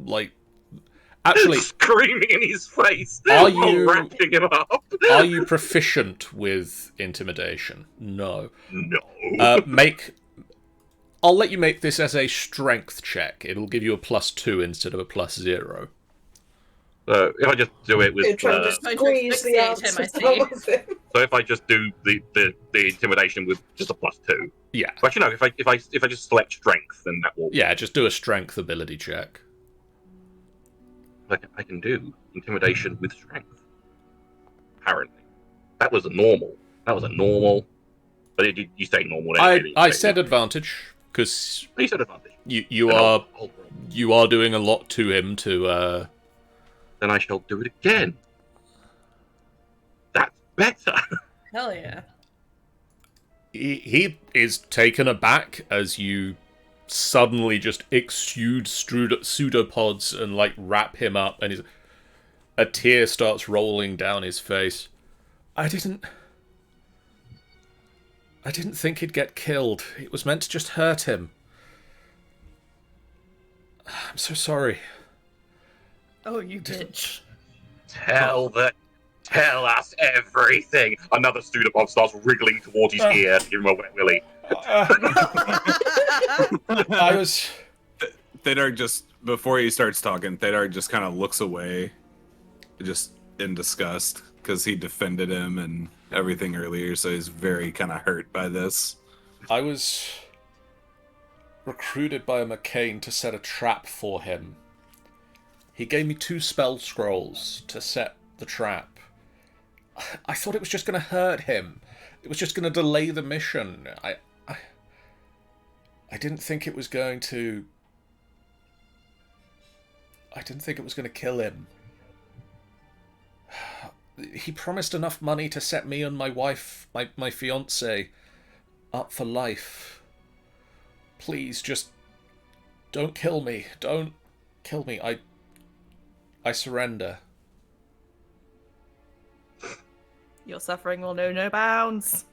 actually screaming in his face. Are you wrapping him up? Are you proficient with intimidation? No. No. I'll let you make this as a strength check. It'll give you a +2 instead of a +0. So if I just do it with squeeze the answer him, so if I just do the intimidation with just a +2. Yeah. But if I just select strength, then that will. Yeah, just do a strength ability check. I can do intimidation with strength. Apparently, that was a normal. But you say normal. I said advantage because you said advantage. You are doing a lot to him to. Then I shall do it again. That's better. Hell yeah. He is taken aback as you suddenly just exude pseudopods and wrap him up, and a tear starts rolling down his face. I didn't think he'd get killed. It was meant to just hurt him. I'm so sorry. Oh, you bitch. Tell us everything. Another pseudopod starts wriggling towards his ear to give him a wet willy. Thedar just, before he starts talking, Thedar just kind of looks away, just in disgust, because he defended him and everything earlier, so he's very kind of hurt by this. I was recruited by a Mikken to set a trap for him. He gave me 2 spell scrolls to set the trap. I thought it was just going to hurt him. It was just going to delay the mission. I didn't think it was going to... I didn't think it was going to kill him. He promised enough money to set me and my wife, my fiancée, up for life. Please, just don't kill me. Don't kill me. I surrender. Your suffering will know no bounds.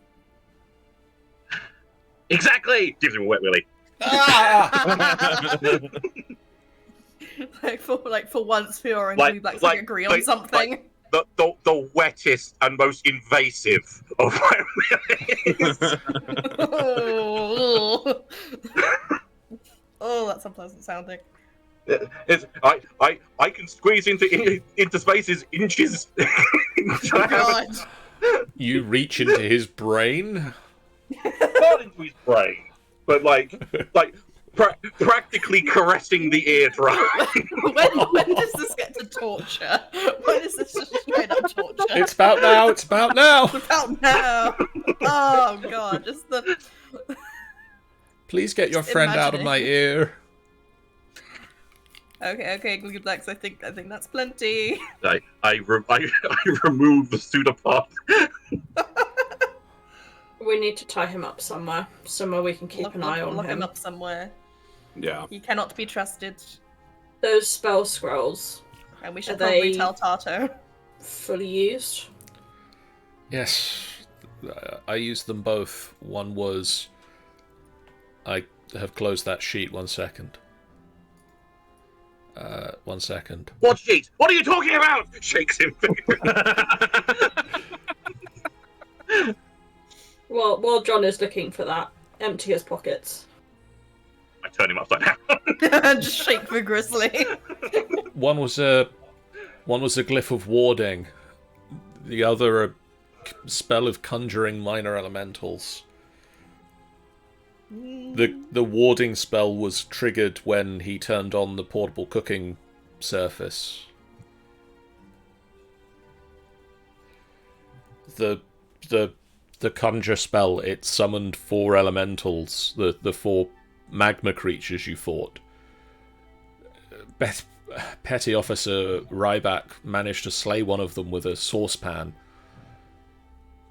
Exactly! Gives him a wet willy. For once, Fiora and Bleedlax agree on something. The wettest and most invasive of wet willies. Oh, that's unpleasant sounding. I can squeeze into spaces inches. God. You reach into his brain? Not into his brain, but practically caressing the eardrum. when does this get to torture? When is this just straight up torture? It's about now. It's about now. It's about now. Oh God, just the. Please get your friend out of my ear. Okay, Bleedlax, I think that's plenty. I remove the pseudopod. We need to tie him up somewhere we can keep an eye on lock him. him up somewhere. Yeah. He cannot be trusted. Those spell scrolls. And we should Are probably they- tell Tato. Fully used. Yes, I used them both. One was... I have closed that sheet. 1 second. 1 second. What sheet? What are you talking about? Shakes him. Well, while John is looking for that, empty his pockets. I turn him upside down. Just shake vigorously. One was a glyph of warding. The other a spell of conjuring minor elementals. The warding spell was triggered when he turned on the portable cooking surface. The conjure spell, it summoned 4 elementals, the 4 magma creatures you fought. Petty Officer Ryeback managed to slay one of them with a saucepan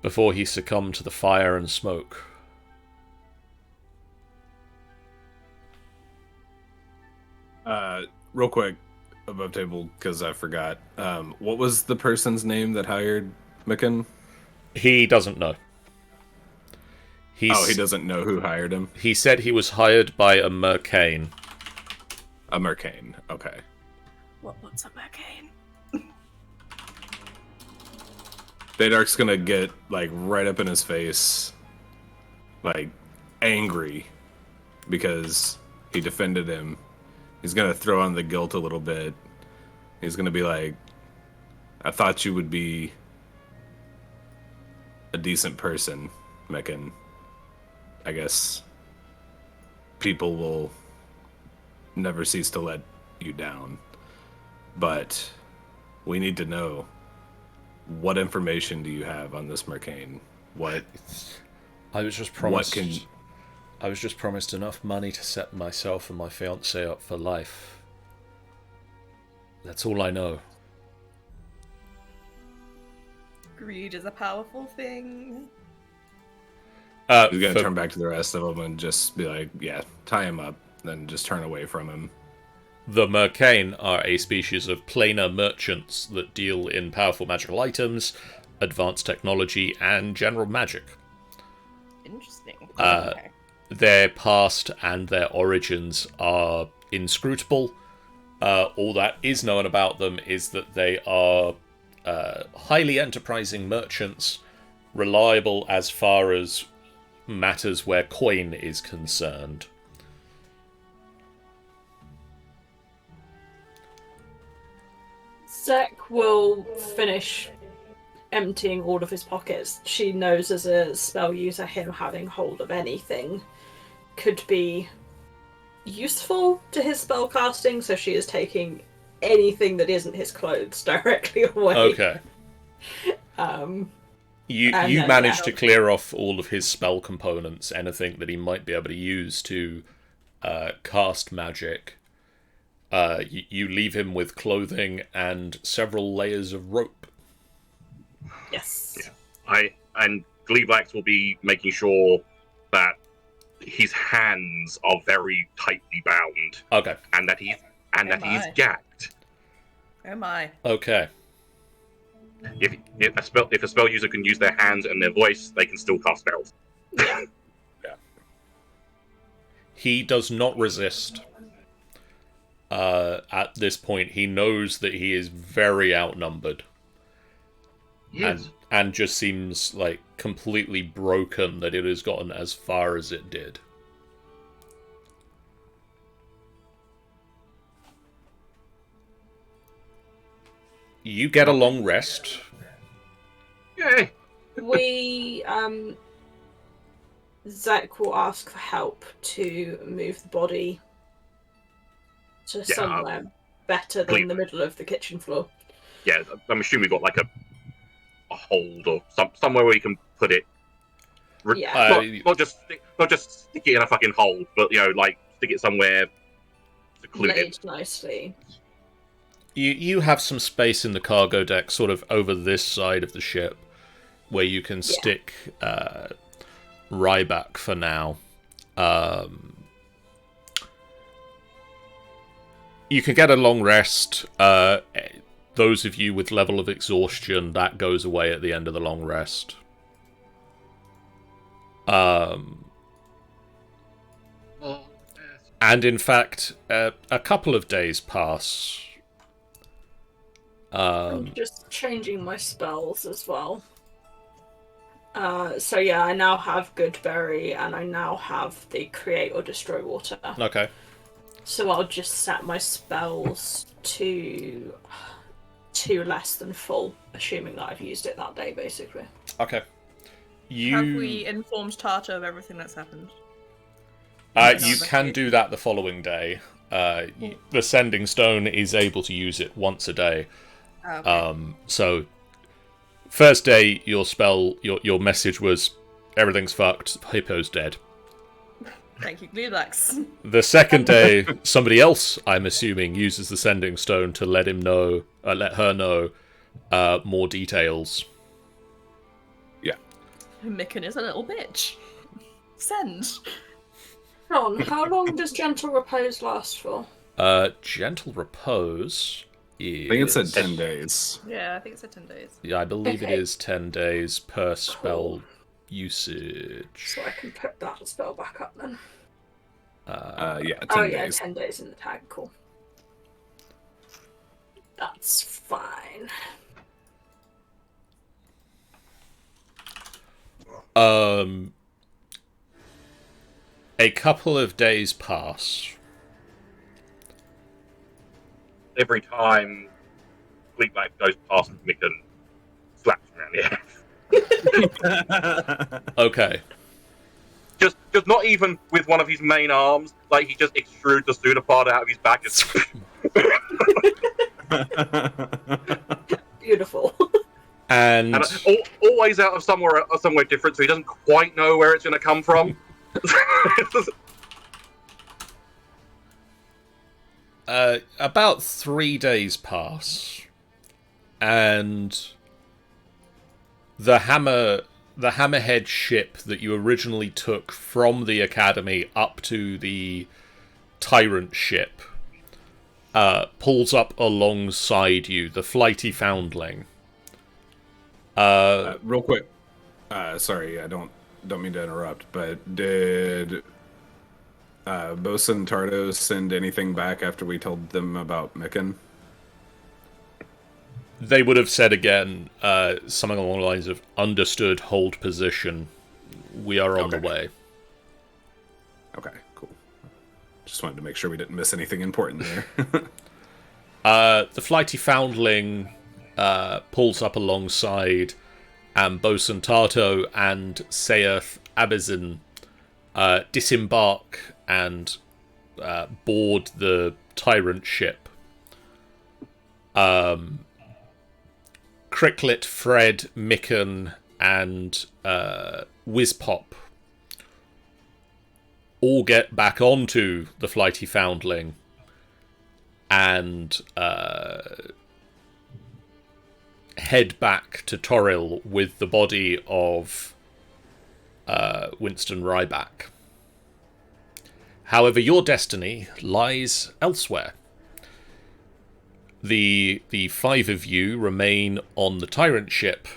before he succumbed to the fire and smoke. Real quick, above table, because I forgot. What was the person's name that hired Mikken? He doesn't know. He doesn't know who hired him? He said he was hired by a mercane. A mercane, okay. What's a mercane? Daydark's gonna get, like, right up in his face, like, angry, because he defended him. He's gonna throw on the guilt a little bit. He's gonna be like, I thought you would be a decent person, Mikken. I guess people will never cease to let you down. But we need to know, what information do you have on this mercane? I was just promised enough money to set myself and my fiancée up for life. That's all I know. Greed is a powerful thing. He's gonna turn back to the rest of them and just be like, yeah, tie him up, then just turn away from him. The mercane are a species of planar merchants that deal in powerful magical items, advanced technology, and general magic. Interesting. Okay. Their past and their origins are inscrutable. All that is known about them is that they are highly enterprising merchants, reliable as far as matters where coin is concerned. Zek will finish emptying all of his pockets. She knows as a spell user, him having hold of anything could be useful to his spell casting, so she is taking anything that isn't his clothes directly away. Okay. You managed to clear off all of his spell components, anything that he might be able to use to cast magic. You leave him with clothing and several layers of rope. Yes. Yeah. And Gleevax will be making sure that his hands are very tightly bound. Okay. And that he's gagged. Oh my. Okay. If a spell user can use their hands and their voice, they can still cast spells. Yeah. He does not resist. At this point, he knows that he is very outnumbered. Yes. And just seems like completely broken that it has gotten as far as it did. You get a long rest. Yay! We, Zek will ask for help to move the body to somewhere better than the middle of the kitchen floor. Yeah, I'm assuming we've got like a hold or somewhere where you can put it. Not just stick it in a fucking hole, but like stick it somewhere secluded. Laid nicely. You have some space in the cargo deck, sort of over this side of the ship, where you can stick Ryeback for now. You can get a long rest. Those of you with level of exhaustion, that goes away at the end of the long rest. And in fact, a couple of days pass. I'm just changing my spells as well. So yeah, I now have Good Berry, and I now have the Create or Destroy Water. Okay. So I'll just set my spells to less than full, assuming that I've used it that day, basically. Okay. Have we informed Tata of everything that's happened? You can do that the following day. The Sending Stone is able to use it once a day. Okay. So, first day, your spell, your message was, everything's fucked, Hippo's dead. Thank you, Gleedax. The second day, somebody else, I'm assuming, uses the Sending Stone to let her know more details. Yeah. Mikken is a little bitch. Send. Ron, how long does Gentle Repose last for? Gentle Repose is... I think it said 10 days. Yeah, I think it said 10 days. Yeah, I believe Okay. it is 10 days per spell usage. So I can put that spell back up then. Yeah, 10 Oh yeah, days. 10 days in the tag, cool. That's fine. A couple of days pass. Every time Gleeback goes past Mikken, slaps him around the head. Okay. Just not even with one of his main arms. Like, he just extrudes the pseudopod out of his back. Just... Beautiful. And always out of somewhere different, so he doesn't quite know where it's going to come from. about 3 days pass, and the hammerhead ship that you originally took from the academy up to the Tyrant ship pulls up alongside you, the Flighty Foundling. Real quick. Sorry, I don't mean to interrupt, but did Bosun and Tardo send anything back after we told them about Mikken? They would have said again something along the lines of, understood, hold position. We are on the way. Okay, cool. Just wanted to make sure we didn't miss anything important there. The Flighty Foundling pulls up alongside, and Bosun Tarto and Seath Abizin disembark and board the Tyrant ship. Cricklet, Fred, Mikken, and Whizpop all get back onto the Flighty Foundling and head back to Toril with the body of Winston Ryeback. However, your destiny lies elsewhere. The 5 of you remain on the Tyrant ship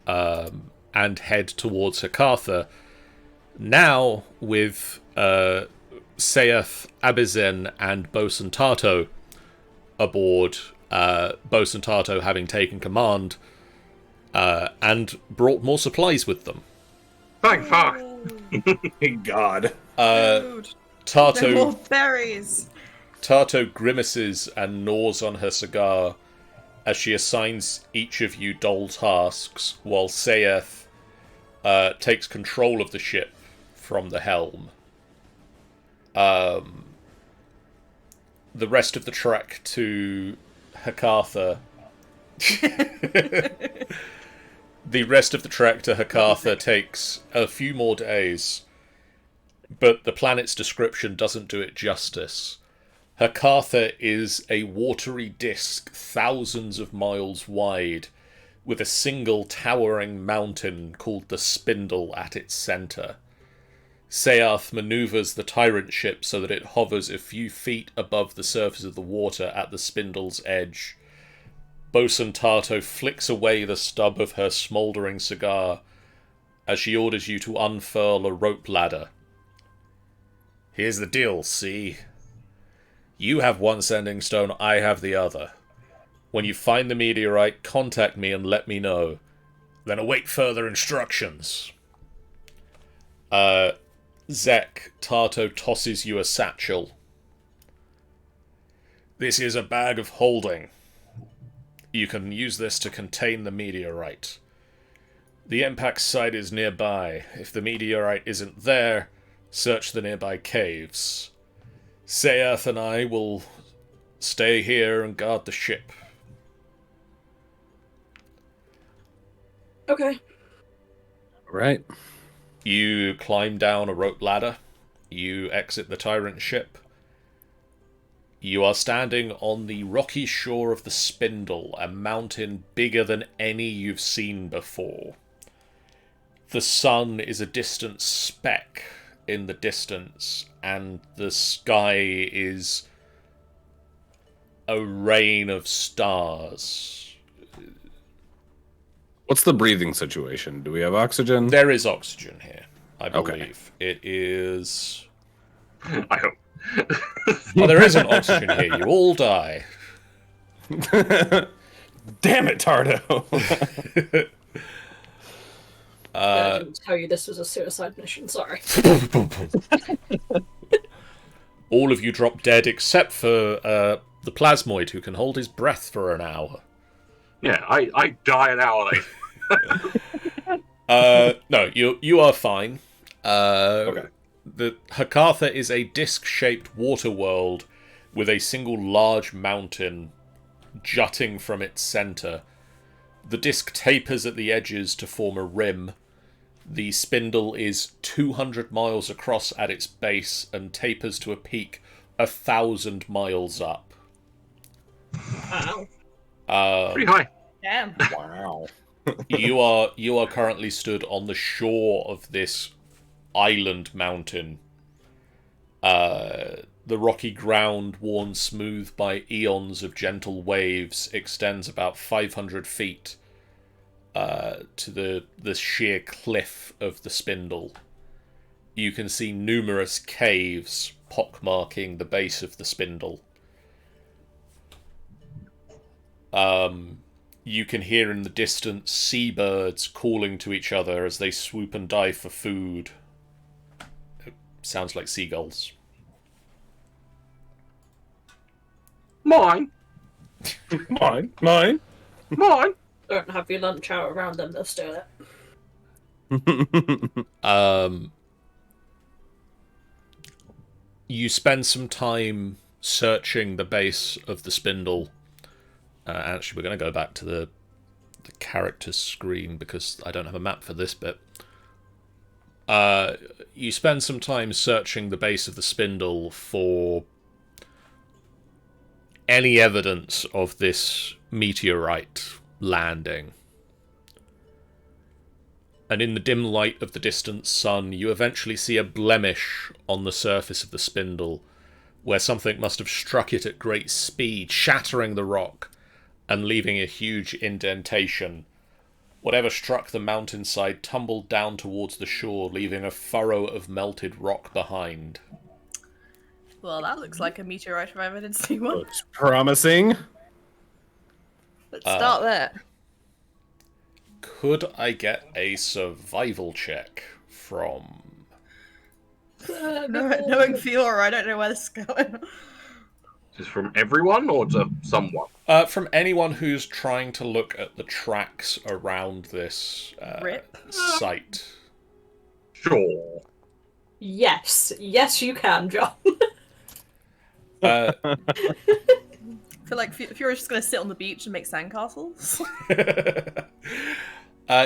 and head towards Hakatha, now with Seath Abizen and Bosun Tarto aboard, Bosun Tarto having taken command and brought more supplies with them. Thank fuck! Thank God. Dude, Tarto... more berries. Tarto grimaces and gnaws on her cigar as she assigns each of you dull tasks, while Seath takes control of the ship from the helm. The rest of the trek to Hakatha... The rest of the trek to Hakatha takes a few more days, but the planet's description doesn't do it justice. Hakatha is a watery disk thousands of miles wide, with a single towering mountain called the Spindle at its centre. Seath maneuvers the Tyrant ship so that it hovers a few feet above the surface of the water at the spindle's edge. Bosun Tato flicks away the stub of her smouldering cigar as she orders you to unfurl a rope ladder. Here's the deal, see? You have one sending stone, I have the other. When you find the meteorite, contact me and let me know. Then await further instructions. Zek, Tato tosses you a satchel. This is a bag of holding. You can use this to contain the meteorite. The impact site is nearby. If the meteorite isn't there, search the nearby caves. Seath and I will stay here and guard the ship. Okay. Right. You climb down a rope ladder. You exit the Tyrant ship. You are standing on the rocky shore of the Spindle, a mountain bigger than any you've seen before. The sun is a distant speck in the distance, and the sky is a rain of stars. What's the breathing situation? Do we have oxygen? There is oxygen here, I Okay. believe. It is... I hope. Oh, there isn't oxygen here. You all die. Damn it, Tardo! I didn't tell you this was a suicide mission, sorry. All of you drop dead except for the plasmoid, who can hold his breath for an hour. Yeah, I die an hour later. No, you are fine. Okay. The Hakatha is a disc-shaped water world with a single large mountain jutting from its center. The disc tapers at the edges to form a rim. The spindle is 200 miles across at its base and tapers to a peak 1,000 miles up. Wow. Pretty high. Damn. Wow. You are currently stood on the shore of this island mountain. The rocky ground, worn smooth by eons of gentle waves, extends about 500 feet to the sheer cliff of the Spindle. You can see numerous caves pockmarking the base of the Spindle. You can hear in the distance seabirds calling to each other as they swoop and dive for food. It sounds like seagulls. Mine. Mine. Mine. Don't have your lunch out around them, they'll steal it. You spend some time searching the base of the Spindle. Actually, we're going to go back to the characters screen because I don't have a map for this bit. You spend some time searching the base of the Spindle for any evidence of this meteorite landing. And in the dim light of the distant sun, you eventually see a blemish on the surface of the Spindle, where something must have struck it at great speed, shattering the rock and leaving a huge indentation. Whatever struck the mountainside tumbled down towards the shore, leaving a furrow of melted rock behind. Well, that looks like a meteorite if I've ever seen one. Looks promising. Let's start there. Could I get a survival check from... Knowing Fiora, I don't know where this is going. Is from everyone or to someone? From anyone who's trying to look at the tracks around this Rip. site. Sure. Yes. Yes, you can, John. Uh, I feel like Fiora's just gonna sit on the beach and make sandcastles.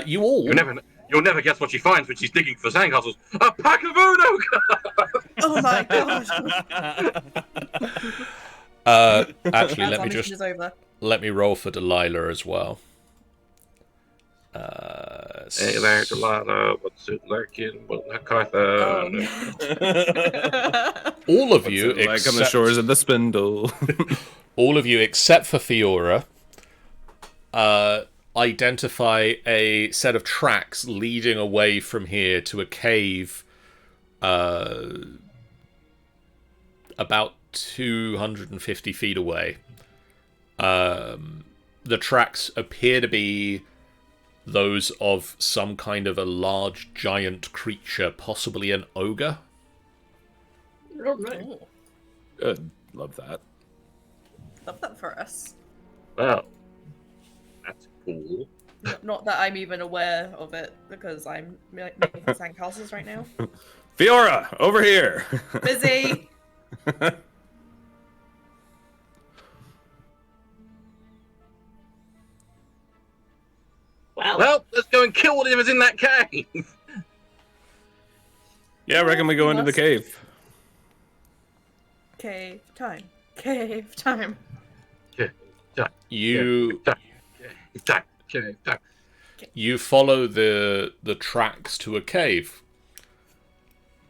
you all... You'll never guess what she finds when she's digging for sandcastles. A pack of Uno cards! Oh my god. Actually, As our mission is over. let me roll for Delilah as well. Hey there, Delana. What's it like in Oh, Cartha? All of What's you, it like except, on the shores of the Spindle? all of you except for Fiora, identify a set of tracks leading away from here to a cave about 250 feet away. The tracks appear to be those of some kind of a large giant creature, possibly an ogre. oh, Good. Love that. love that for us. Well, that's cool. Not that I'm even aware of it because I'm making sandcastles right now. Fiora, over here. Busy. Well, let's go and kill whatever's in that cave. Yeah, I reckon we go into the cave. Cave time. Cave time. You Okay. you follow the tracks to a cave.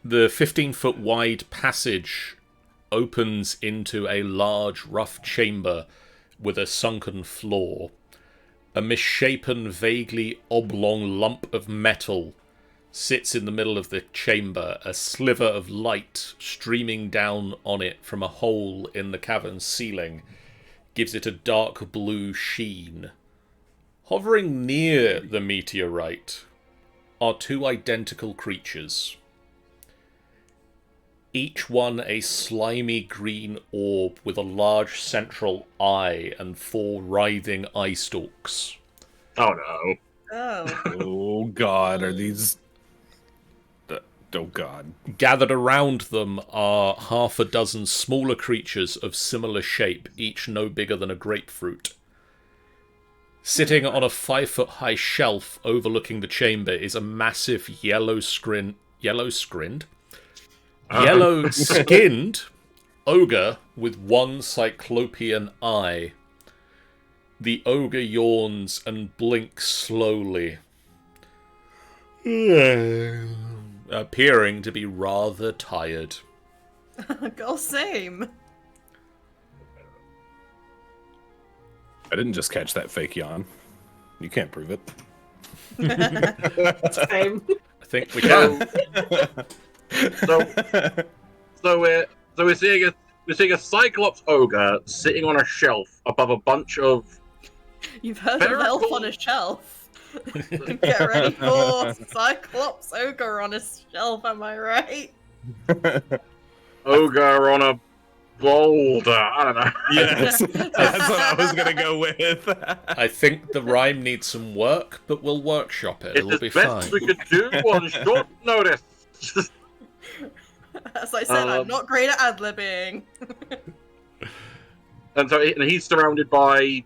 The 15-foot wide passage opens into a large, rough chamber with a sunken floor. A misshapen, vaguely oblong lump of metal sits in the middle of the chamber, a sliver of light streaming down on it from a hole in the cavern's ceiling gives it a dark blue sheen. Hovering near the meteorite are two identical creatures. Each one a slimy green orb with a large central eye and 4 writhing eye stalks. Oh no. Oh. Oh God, are these? Oh God. Gathered around them are half a dozen smaller creatures of similar shape, each no bigger than a grapefruit. Sitting on a 5-foot-high shelf overlooking the chamber is a massive yellow-skinned ogre with one cyclopean eye. The ogre yawns and blinks slowly, appearing to be rather tired. Go same. I didn't just catch that fake yawn. You can't prove it. Same. I think we can. So we're seeing a Cyclops ogre sitting on a shelf above a bunch of. You've heard of elf on a shelf. Get ready for Cyclops ogre on a shelf, am I right? Ogre on a boulder. I don't know. Yes, that's what I was gonna go with. I think the rhyme needs some work, but we'll workshop it. It'll It's be the best fine. we could do on short notice. As I said, I'm not great at ad-libbing. And he's surrounded by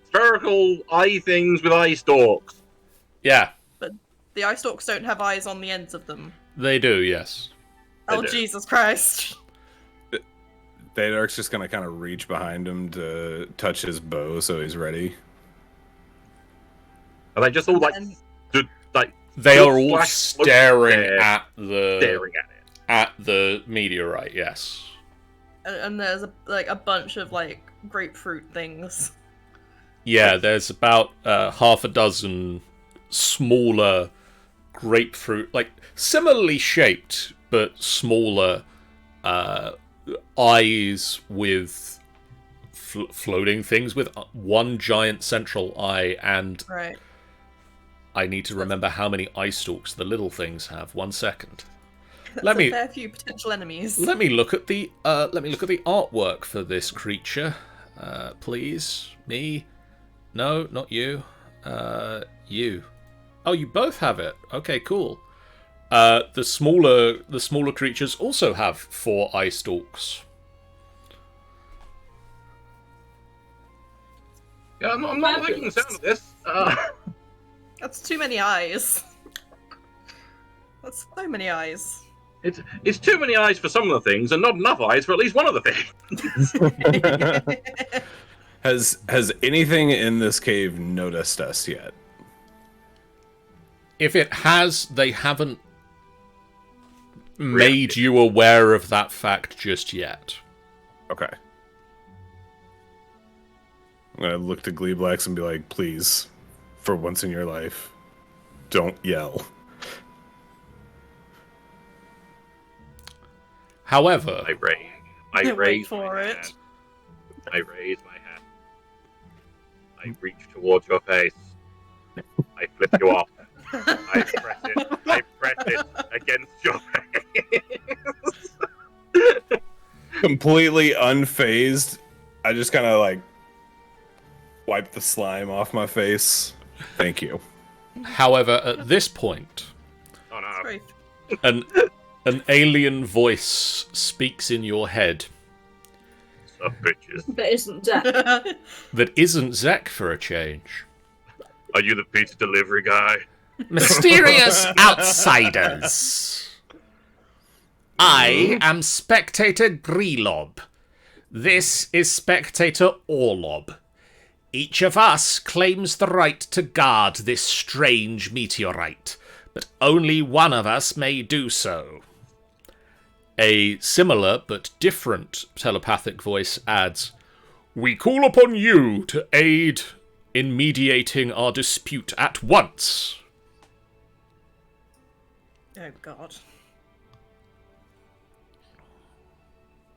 spherical eye things with eye stalks. Yeah, But the eye stalks don't have eyes on the ends of them. they do, yes. Oh, do. Jesus Christ. Theodark's just gonna kind of reach behind him to touch his bow, so he's ready. And they just all And- stood, They look are all like- staring there, at the staring at it. at the meteorite, yes. And there's a bunch of grapefruit things. Yeah, there's about half a dozen smaller grapefruit, similarly shaped but smaller eyes with floating things with one giant central eye, and Right. I need to remember how many eye stalks the little things have. 1 second. That's a fair few potential enemies. Let me look at the artwork for this creature, please. Me? No, not you. You. Oh, you both have it. Okay, cool. The smaller creatures also have 4 eye stalks. Yeah, I'm not liking the sound of this. That's too many eyes. That's so many eyes. It's too many eyes for some of the things, and not enough eyes for at least one of the things. Has anything in this cave noticed us yet? If it has, they haven't made you aware of that fact just yet. Okay. I'm gonna look to Gleeblax and be like, please, for once in your life, don't yell. However, I Wait raise for my it. hand. I raise my hand. I reach towards your face. I flip you off. I press it. I press it against your face. Completely unfazed, I just kind of like wipe the slime off my face. Thank you. however, at this point, Oh no. Great. an alien voice speaks in your head Some bitches. But isn't Zek. that isn't Zek for a change. Are you the pizza delivery guy? Mysterious outsiders. I am Spectator Greelob. This is Spectator Orlob. Each of us claims the right to guard this strange meteorite, but only one of us may do so. A similar but different telepathic voice adds, "We call upon you to aid in mediating our dispute at once." Oh god.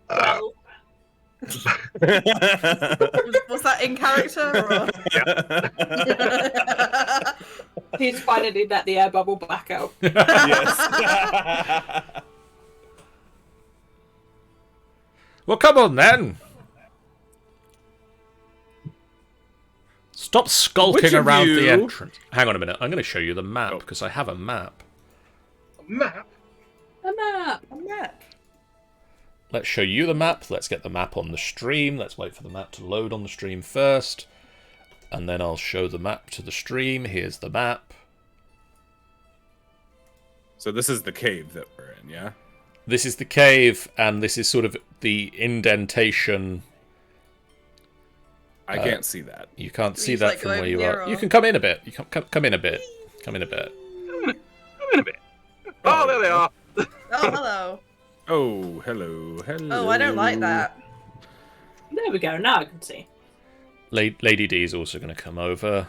Well, Was that in character? Or... he's finally let the air bubble back out. Yes. Well, come on then. Stop skulking Which of around you- the entrance. Hang on a minute. I'm going to show you the map because I have a map. Map? A map. A map. Let's show you the map. Let's get the map on the stream. Let's wait for the map to load on the stream first. And then I'll show the map to the stream. Here's the map. So this is the cave that we're in, yeah? This is the cave, and this is sort of the indentation. I can't see that. You can't see just, that like, from go where over you nearer. are. You can come in a bit. You can come in a bit. Come in a bit. Come in a bit. Oh, there they are. Oh, hello. Oh, hello, hello. Oh, I don't like that. There we go. Now I can see. Lady D is also going to come over.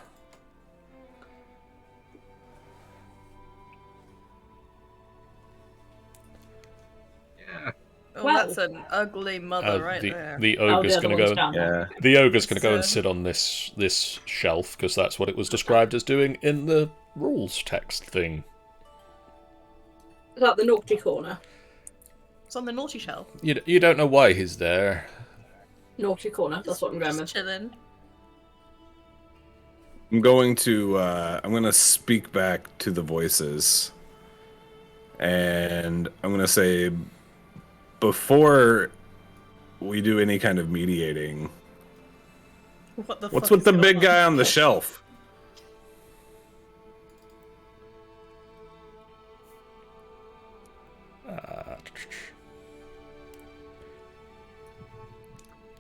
Yeah. Oh, Well- that's an ugly mother right there. the Oh, ogre's the other going to one's go. down there. Yeah. The ogre's going to go and It's, sit on this shelf because that's what it was described as doing in the rules text thing. Is that the naughty corner? It's on the naughty shelf. You don't know why he's there. Naughty corner. That's what I'm going with. Just chilling. I'm going to speak back to the voices. And I'm going to say, before we do any kind of mediating, What the what's fuck with the is big going guy on the shelf?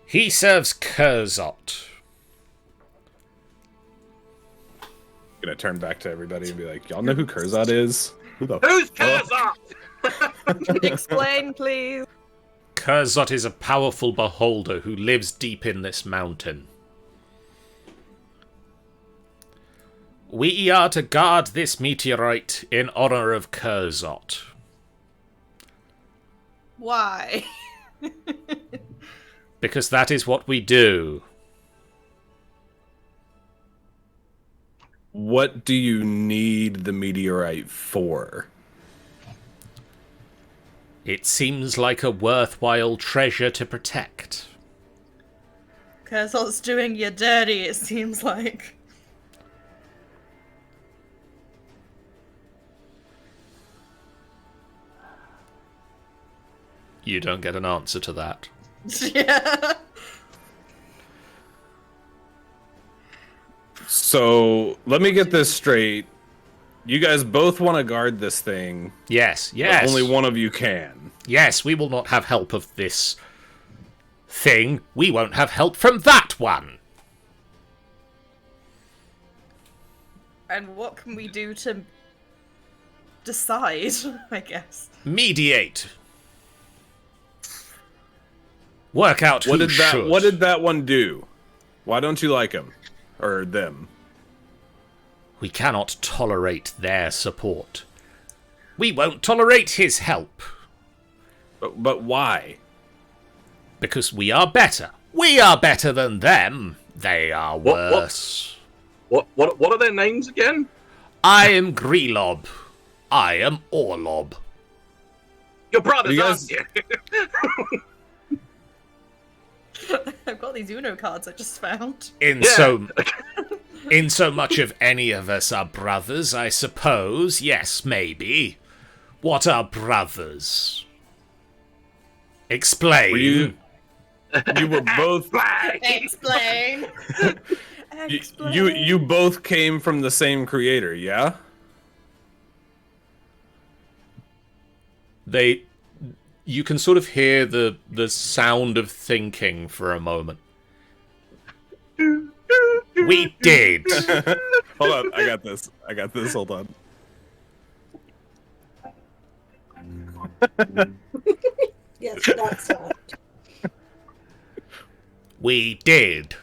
He serves Kurzot. I'm going to turn back to everybody and be like, y'all know who Kurzot is? Who the Who's fuck? Kurzot? Explain, please. Kurzot is a powerful beholder who lives deep in this mountain. We are to guard this meteorite in honor of Kurzot. Why? Because that is what we do. What do you need the meteorite for? It seems like a worthwhile treasure to protect. Kurzot's doing you dirty, it seems like. You don't get an answer to that. Yeah. So, let me get this straight. You guys both want to guard this thing, Yes, but yes. only one of you can. Yes, we will not have help of this thing. We won't have help from that one. And what can we do to decide, I guess. Mediate. Work out who should. What did that one do? Why don't you like him? Or them? We cannot tolerate their support. We won't tolerate his help. But why? Because we are better. We are better than them. They are What- worse. What are their names again? I am Grelob. I am Orlob. Your brothers, You aren't guys- you? I've got these Uno cards I just found. In so much of any of us are brothers, I suppose. Yes, maybe. What are brothers? Explain. You were both. Explain. You both came from the same creator, yeah? You can sort of hear the sound of thinking for a moment. We did. Hold on, I got this. Hold on. Yes, that's it. We did.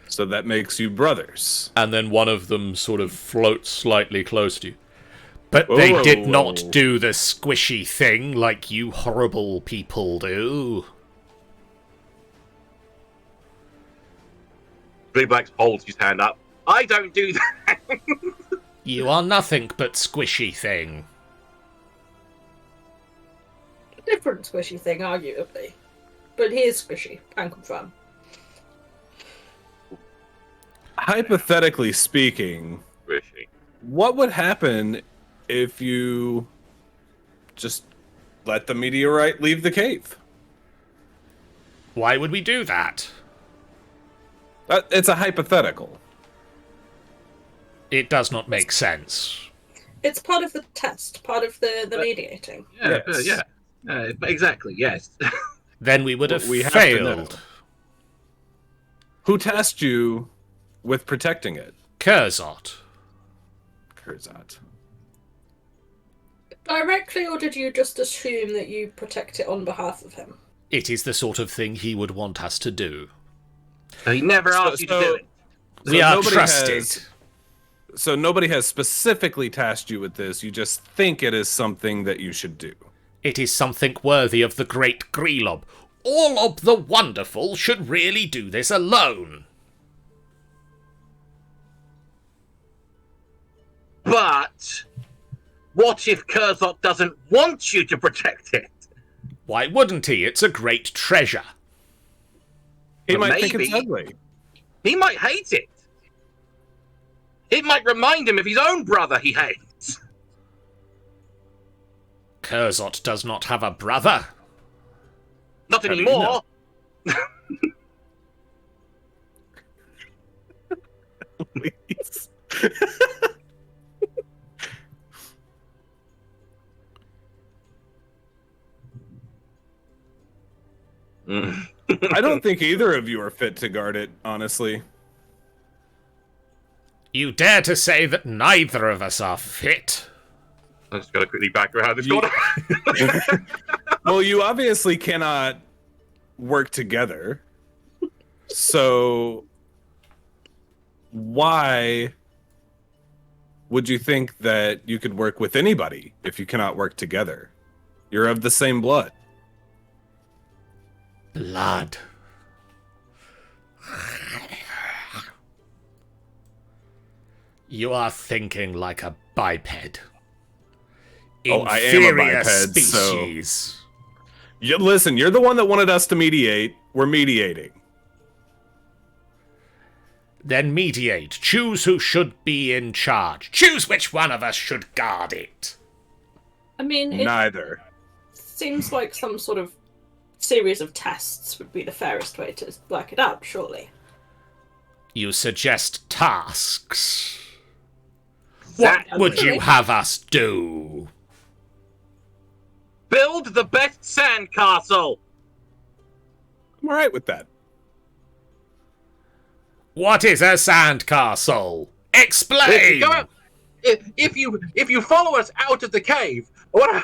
So that makes you brothers. And then one of them sort of floats slightly close to you. But they Whoa. did not do the squishy thing like you horrible people do. Blue Black holds his hand up. I don't do that. You are nothing but squishy thing. Different squishy thing, arguably. But he is squishy, and confirm. Hypothetically speaking, Squishy. what would happen if you just let the meteorite leave the cave? Why would we do that? It's a hypothetical. It does not make sense. It's part of the test, part of the mediating. Yeah, Yes. exactly. Yes. Then we would have We have to know. failed. Who tasked you with protecting it? Kurzot. Kurzot. Directly, or did you just assume that you protect it on behalf of him? It is the sort of thing he would want us to do. He never asked you to do it. We are nobody trusted. So nobody has specifically tasked you with this. You just think it is something that you should do. It is something worthy of the great Grelob. Orlob the Wonderful should really do this alone. But what if Kurzot doesn't want you to protect it? Why wouldn't he? It's a great treasure. He But might think it's maybe- ugly. He might hate it. It might remind him of his own brother he hates. Kurzot does not have a brother. Not How do you anymore. Please. I don't think either of you are fit to guard it, honestly. You dare to say that neither of us are fit? I just gotta quickly back around this You- corner. Well, you obviously cannot work together. So why would you think that you could work with anybody if you cannot work together? You're of the same blood. Blood. You are thinking like a biped. Oh, I am a Inferior biped, so- species. Listen, you're the one that wanted us to mediate. We're mediating. Then mediate. Choose who should be in charge. Choose which one of us should guard it. I mean, it Neither. seems like some sort of series of tests would be the fairest way to work it out, surely. You suggest tasks. What What would you have us do? Build the best sandcastle. I'm all right with that. What is a sandcastle? Explain! if you follow us out of the cave, what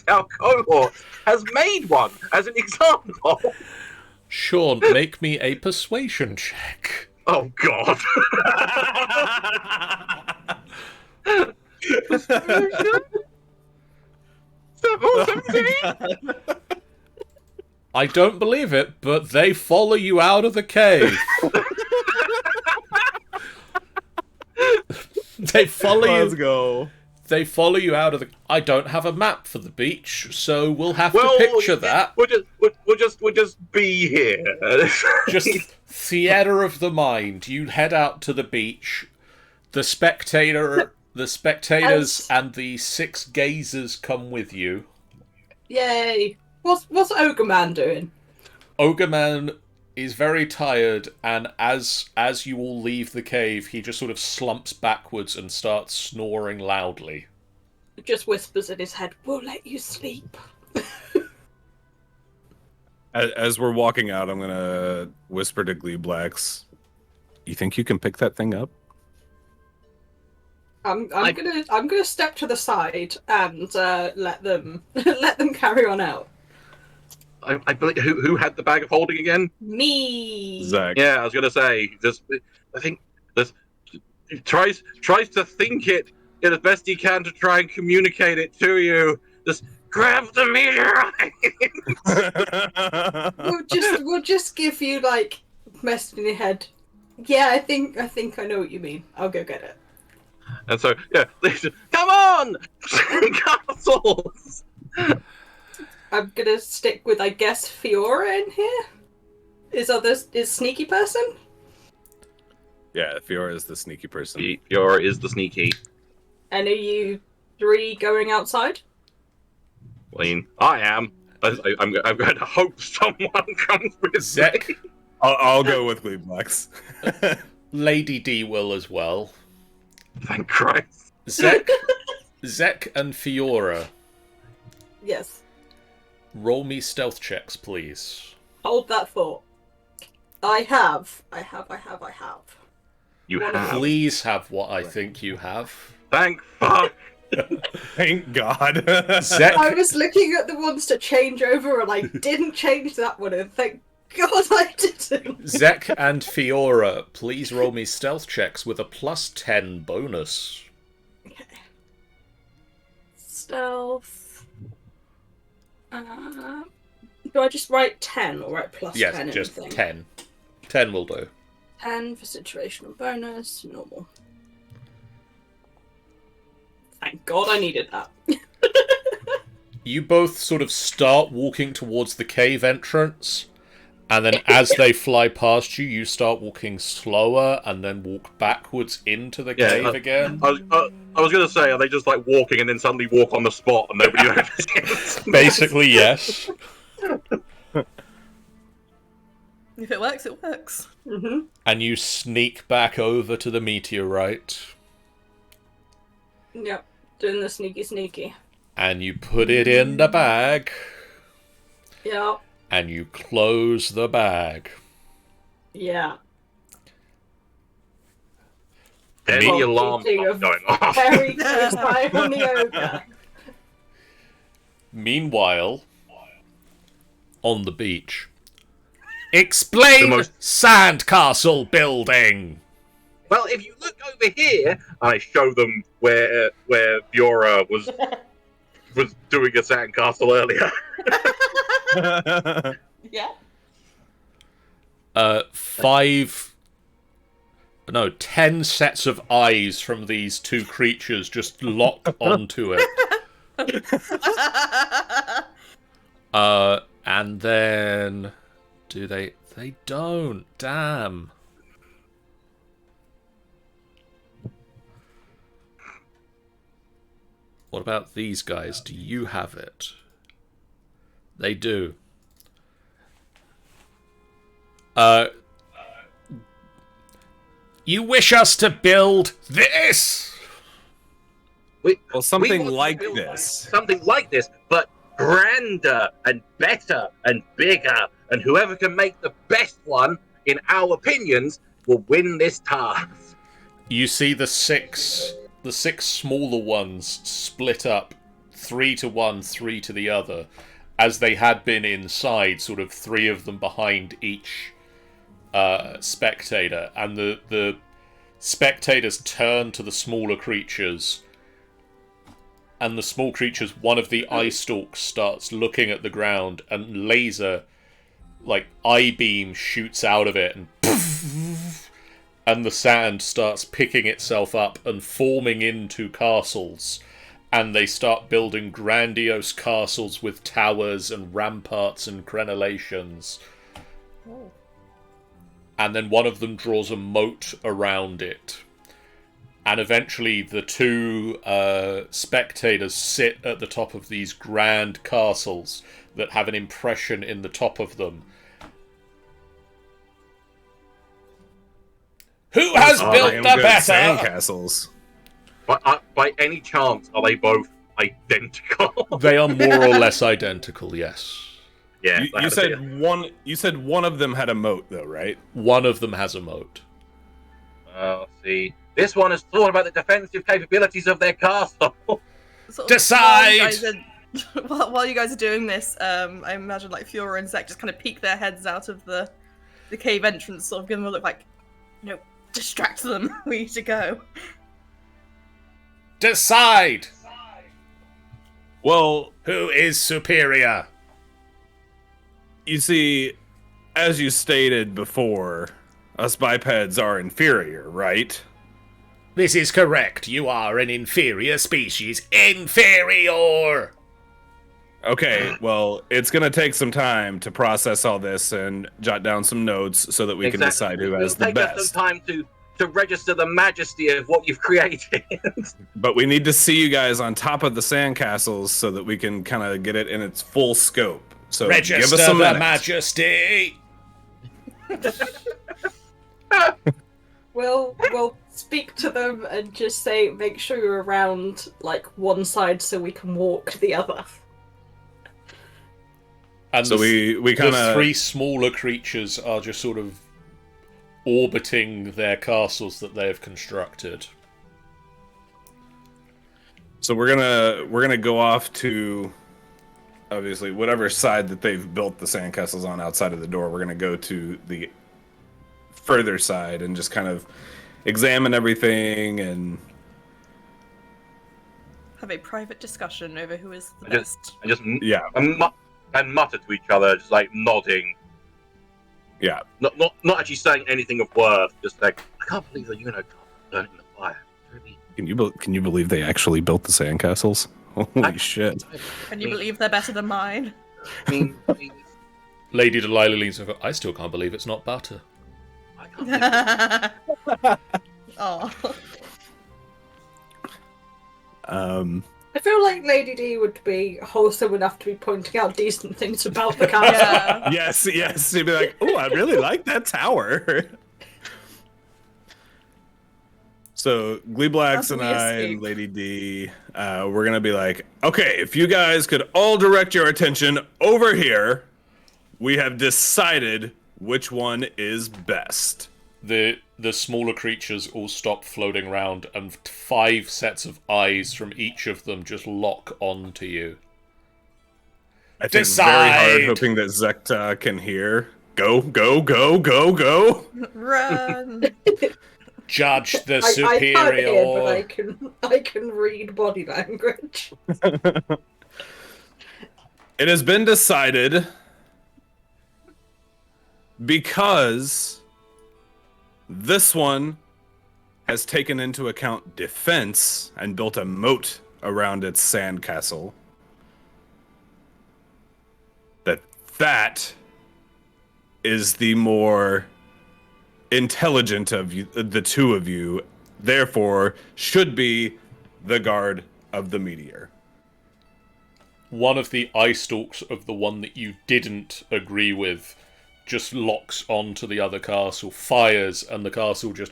our cohort has made one as an example. Sean, make me a persuasion check. Oh God. 17? I don't believe it, but they follow you out of the cave. They follow you. Let's go. They follow you out of the. I don't have a map for the beach, so we'll have to picture that. We'll just be here. Just theater of the mind. You head out to the beach. The spectators, and the 6 gazers come with you. Yay! What's Ogre Man doing? Ogre Man is very tired, and as you all leave the cave, he just sort of slumps backwards and starts snoring loudly. Just whispers in his head, "We'll let you sleep." As we're walking out, I'm gonna whisper to Gleeblax, "You think you can pick that thing up?" I'm gonna step to the side and let them carry on out. I believe who had the bag of holding again? Me. Zach. Yeah, I was gonna say. I think this tries to think it as best he can to try and communicate it to you. Just grab the meteorite. We'll just give you like message in your head. Yeah, I think I know what you mean. I'll go get it. And so yeah, come on, castles. I'm gonna stick with, I guess, Fiora in here. Is sneaky person? Yeah, Fiora is the sneaky person. Fiora is the sneaky. And are you 3 going outside? I mean, I am. I'm going to hope someone comes with Zek, me. I'll go with Gleeblax. Lady D will as well. Thank Christ. Zek and Fiora, Yes. roll me stealth checks, please. Hold that thought. I have. You have. Please have what I think you have. Thank fuck. Thank God. Zek, I was looking at the ones to change over and I didn't change that one, and thank God I didn't. Zek and Fiora, please roll me stealth checks with a +10 bonus. Okay. Stealth. Do I just write 10 or write +10? Yes, just anything? 10. 10 will do. 10 for situational bonus, normal. Thank God I needed that. You both sort of start walking towards the cave entrance, and then as they fly past you, you start walking slower and then walk backwards into the cave again. I was going to say, are they just like walking and then suddenly walk on the spot and nobody notices? Basically, yes. If it works, it works. Mm-hmm. And you sneak back over to the meteorite, Yep, doing the sneaky. and you put it in the bag, Yeah. and you close the bag. Yeah. Any alarm Speaking clock of going off? very close eye on the ogre. Meanwhile, on the beach. Explain sandcastle building! Well, if you look over here, I show them where Fiora was doing a sandcastle earlier. Yeah. 10 sets of eyes from these 2 creatures just lock onto it. And then... do they... They don't. Damn. What about these guys? Do you have it? They do. You wish us to build this? Well, something want to like build this. Something like this, but grander and better and bigger. And whoever can make the best one, in our opinions, will win this task. You see the 6 the 6 smaller ones split up 3 to one, 3 to the other, as they had been inside, sort of 3 of them behind each spectator, and the spectators turn to the smaller creatures, and the small creatures, one of the eye stalks starts looking at the ground, and laser, like, eye beam shoots out of it, and the sand starts picking itself up and forming into castles, and they start building grandiose castles with towers and ramparts and crenellations. Oh. And then one of them draws a moat around it. And eventually the 2 spectators sit at the top of these grand castles that have an impression in the top of them. Who has built the better? Sandcastles. By any chance, are they both identical? They are more or less identical, yes. Yeah. You said one. You said one of them had a moat, though, right? One of them has a moat. Let's see. This one has thought about the defensive capabilities of their castle. Decide! While you guys are doing this, I imagine like Fiora and Zek just kind of peek their heads out of the cave entrance, sort of give them a look like, no, distract them. We need to go. Decide! Well, Who is superior? you see, as you stated before, us bipeds are inferior, right? This is correct. You are an inferior species. Inferior! Okay, well, it's gonna take some time to process all this and jot down some notes so that we can decide who has the It'll take us best. some time to register the majesty of what you've created. But we need to see you guys on top of the sandcastles so that we can kind of get it in its full scope. So Register give us some the minutes. majesty! We'll speak to them and just say, make sure you're around, like, one side so we can walk the other. And So we kind the of 3 smaller creatures are just sort of orbiting their castles that they have constructed. So we're gonna go off to obviously whatever side that they've built the sandcastles on outside of the door. We're gonna go to the further side and just kind of examine everything and Have a private discussion over who is the And just- best. yeah, and mutter to each other, just like nodding. yeah. Not actually saying anything of worth, just like, I can't believe that burning the fire. Really? Can you believe they actually built the sandcastles? Holy shit! Can you believe they're better than mine? I mean, Lady Delilah leans over. I still can't believe it's not butter. I can't believe Oh. I feel like Lady D would be wholesome enough to be pointing out decent things about the castle. Yeah. Yes. You'd be like, oh, I really like that tower. So Gleeblax As and we I escape. and Lady D, we're gonna be like, okay, if you guys could all direct your attention over here, we have decided which one is best. The smaller creatures all stop floating around, and 5 sets of eyes from each of them just lock onto you. I think Decide! very hard, hoping that Zekta can hear. Go, go, go, go, go! Run. Judge the I can't superior. hear, but I can read body language. It has been decided because this one has taken into account defense and built a moat around its sandcastle. That is the more intelligent of you, the two of you, therefore should be the guard of the meteor. One of the eye stalks of the one that you didn't agree with just locks onto the other castle, fires, and the castle just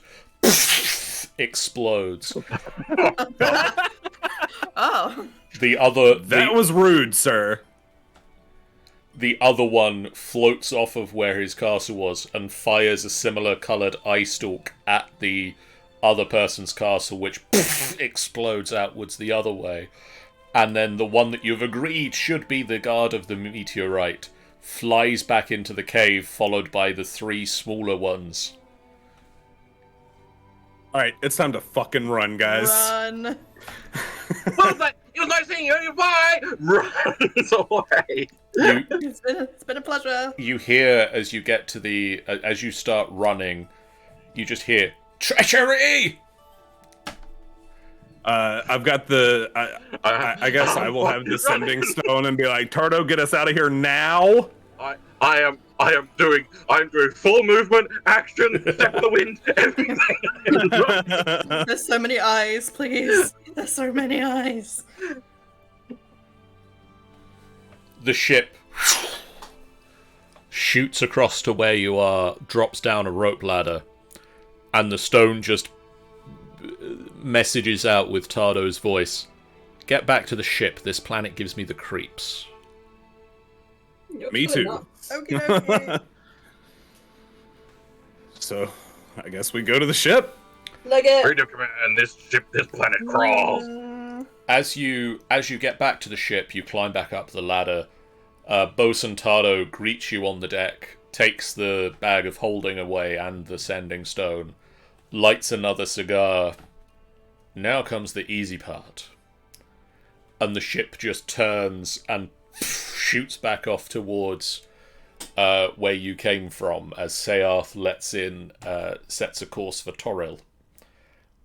explodes. Oh. That was rude, sir. The other one floats off of where his castle was and fires a similar coloured eye stalk at the other person's castle, which explodes outwards the other way. And then the one that you've agreed should be the guard of the meteorite flies back into the cave, followed by the 3 smaller ones. Alright, it's time to fucking run, guys. Run. Well, it was nice seeing you. Bye. Runs away. It's been a pleasure. You hear as you get to the as you start running, you just hear treachery. I've got the. I guess I will have the sending stone and be like, Tardo, get us out of here now. I'm doing full movement, action, step of the wind, everything. There's so many eyes, please. There's so many eyes. The ship shoots across to where you are, drops down a rope ladder, and the stone just messages out with Tardo's voice. Get back to the ship. This planet gives me the creeps. Me too. Okay. So, I guess we go to the ship. Like it. Freedom command. This planet crawls. As you get back to the ship, you climb back up the ladder. Bosun Tardo greets you on the deck, takes the bag of holding away and the sending stone, lights another cigar. Now comes the easy part. And the ship just turns and shoots back off towards where you came from, as Seath sets a course for Toril.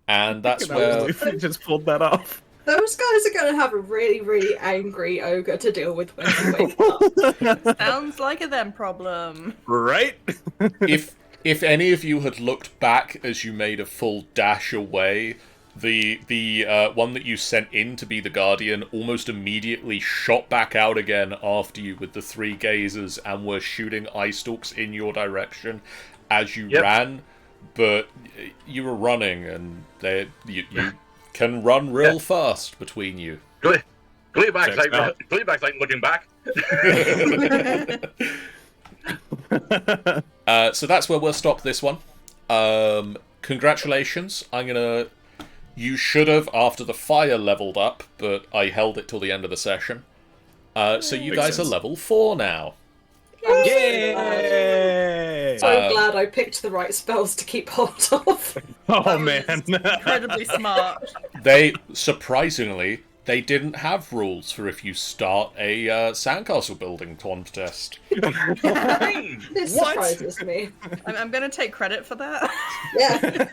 And that's where... I just pulled that off. Those guys are going to have a really, really angry ogre to deal with when they wake up. Sounds like a them problem. Right? If any of you had looked back as you made a full dash away, the one that you sent in to be the Guardian almost immediately shot back out again after you with the 3 gazers and were shooting eye stalks in your direction as you ran. But you were running, and you can run real fast between you. Gleeback's like looking back. So that's where we'll stop this one. Congratulations. You should have after the fire leveled up, but I held it till the end of the session. So you guys are level 4 now. Yay! So glad I picked the right spells to keep hold of. Oh man. Incredibly smart. They, surprisingly, they didn't have rules for if you start a sandcastle building contest. This surprises me. I'm going to take credit for that. Yeah.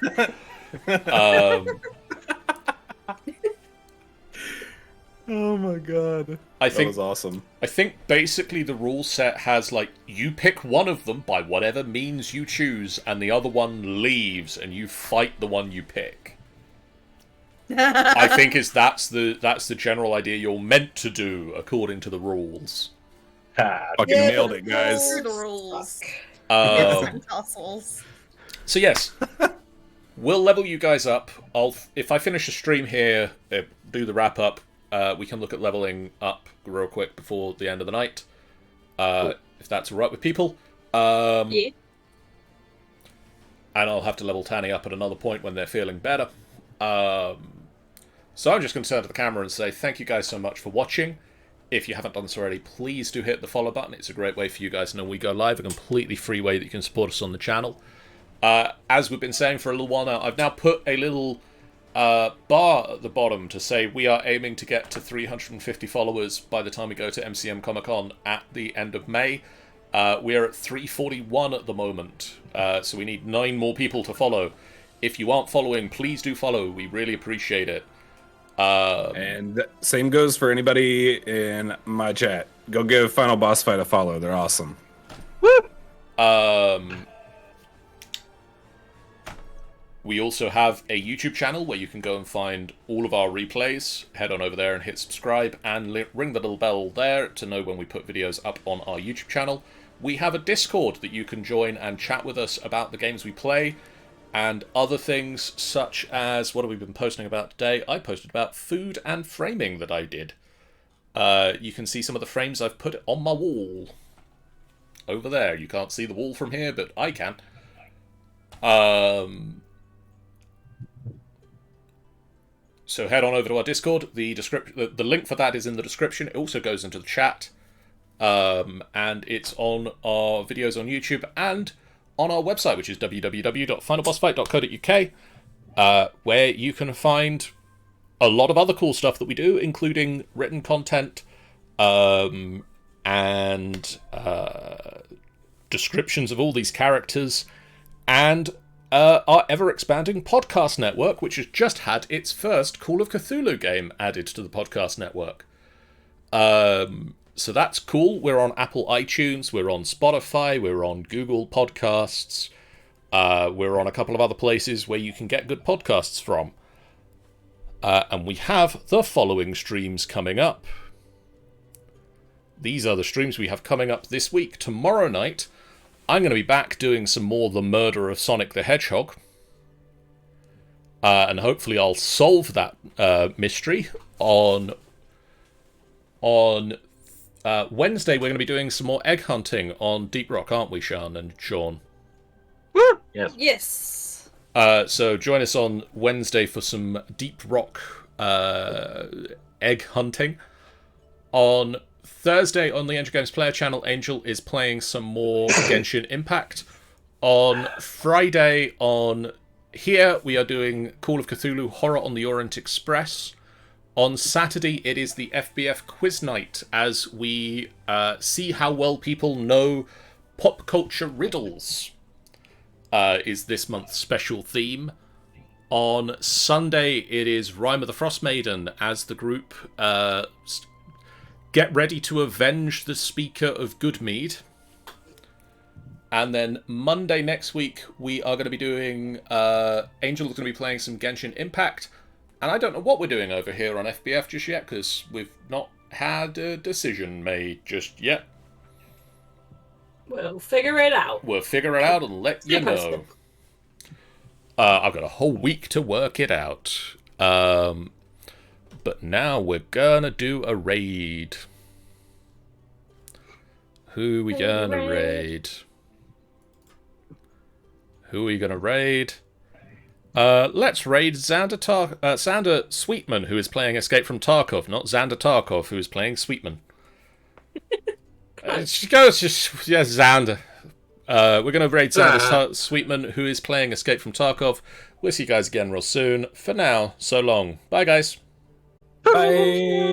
Oh my god. That was awesome. I think basically the rule set has, like, you pick one of them by whatever means you choose, and the other one leaves, and you fight the one you pick. I think that's the general idea you're meant to do, according to the rules. Fucking nailed it, guys. Screw the rules. So yes, we'll level you guys up. If I finish the stream here, do the wrap up, we can look at leveling up real quick before the end of the night, if that's alright with people. Yeah. And I'll have to level Tanny up at another point when they're feeling better. So I'm just going to turn to the camera and say thank you guys so much for watching. If you haven't done this already, please do hit the follow button. It's a great way for you guys to know when we go live, a completely free way that you can support us on the channel. As we've been saying for a little while now, I've now put a little bar at the bottom to say we are aiming to get to 350 followers by the time we go to MCM Comic Con at the end of May. We are at 341 at the moment, so we need 9 more people to follow. If you aren't following, please do follow. We really appreciate it. And same goes for anybody in my chat. Go give Final Boss Fight a follow. They're awesome. We also have a YouTube channel where you can go and find all of our replays. Head on over there and hit subscribe and ring the little bell there to know when we put videos up on our YouTube channel. We have a Discord that you can join and chat with us about the games we play and other things such as, what have we been posting about today? I posted about food and framing that I did. You can see some of the frames I've put on my wall. Over there. You can't see the wall from here, but I can. So head on over to our Discord. The link for that is in the description. It also goes into the chat. And it's on our videos on YouTube and on our website, which is www.finalbossfight.co.uk, where you can find a lot of other cool stuff that we do, including written content, and descriptions of all these characters, and our ever-expanding podcast network, which has just had its first Call of Cthulhu game added to the podcast network. So that's cool. We're on Apple iTunes, we're on Spotify, we're on Google Podcasts, we're on a couple of other places where you can get good podcasts from. And we have the following streams coming up. These are the streams we have coming up this week. Tomorrow night, I'm going to be back doing some more The Murder of Sonic the Hedgehog. And hopefully I'll solve that mystery. On Wednesday, we're going to be doing some more egg hunting on Deep Rock, aren't we, Sean and Sean? Woo! Yes. Yes. So join us on Wednesday for some Deep Rock egg hunting. On Thursday on the Angel Games Player channel, Angel is playing some more Genshin Impact. On Friday on here, we are doing Call of Cthulhu Horror on the Orient Express. On Saturday, it is the FBF Quiz Night, as we see how well people know pop culture riddles, is this month's special theme. On Sunday, it is Rime of the Frost Maiden, as the group get ready to avenge the Speaker of Goodmead. And then Monday next week, we are going to be doing... Angel is going to be playing some Genshin Impact. And I don't know what we're doing over here on FBF just yet, because we've not had a decision made just yet. We'll figure it out. We'll figure it out and let you know. I've got a whole week to work it out. But now we're gonna do a raid. Who are we gonna raid? Who are we gonna raid? Let's raid Xander Sweetman, who is playing Escape from Tarkov, not Xander Tarkov, who is playing Sweetman. Xander. We're going to raid Xander Sweetman, who is playing Escape from Tarkov. We'll see you guys again real soon. For now, so long. Bye, guys. Bye.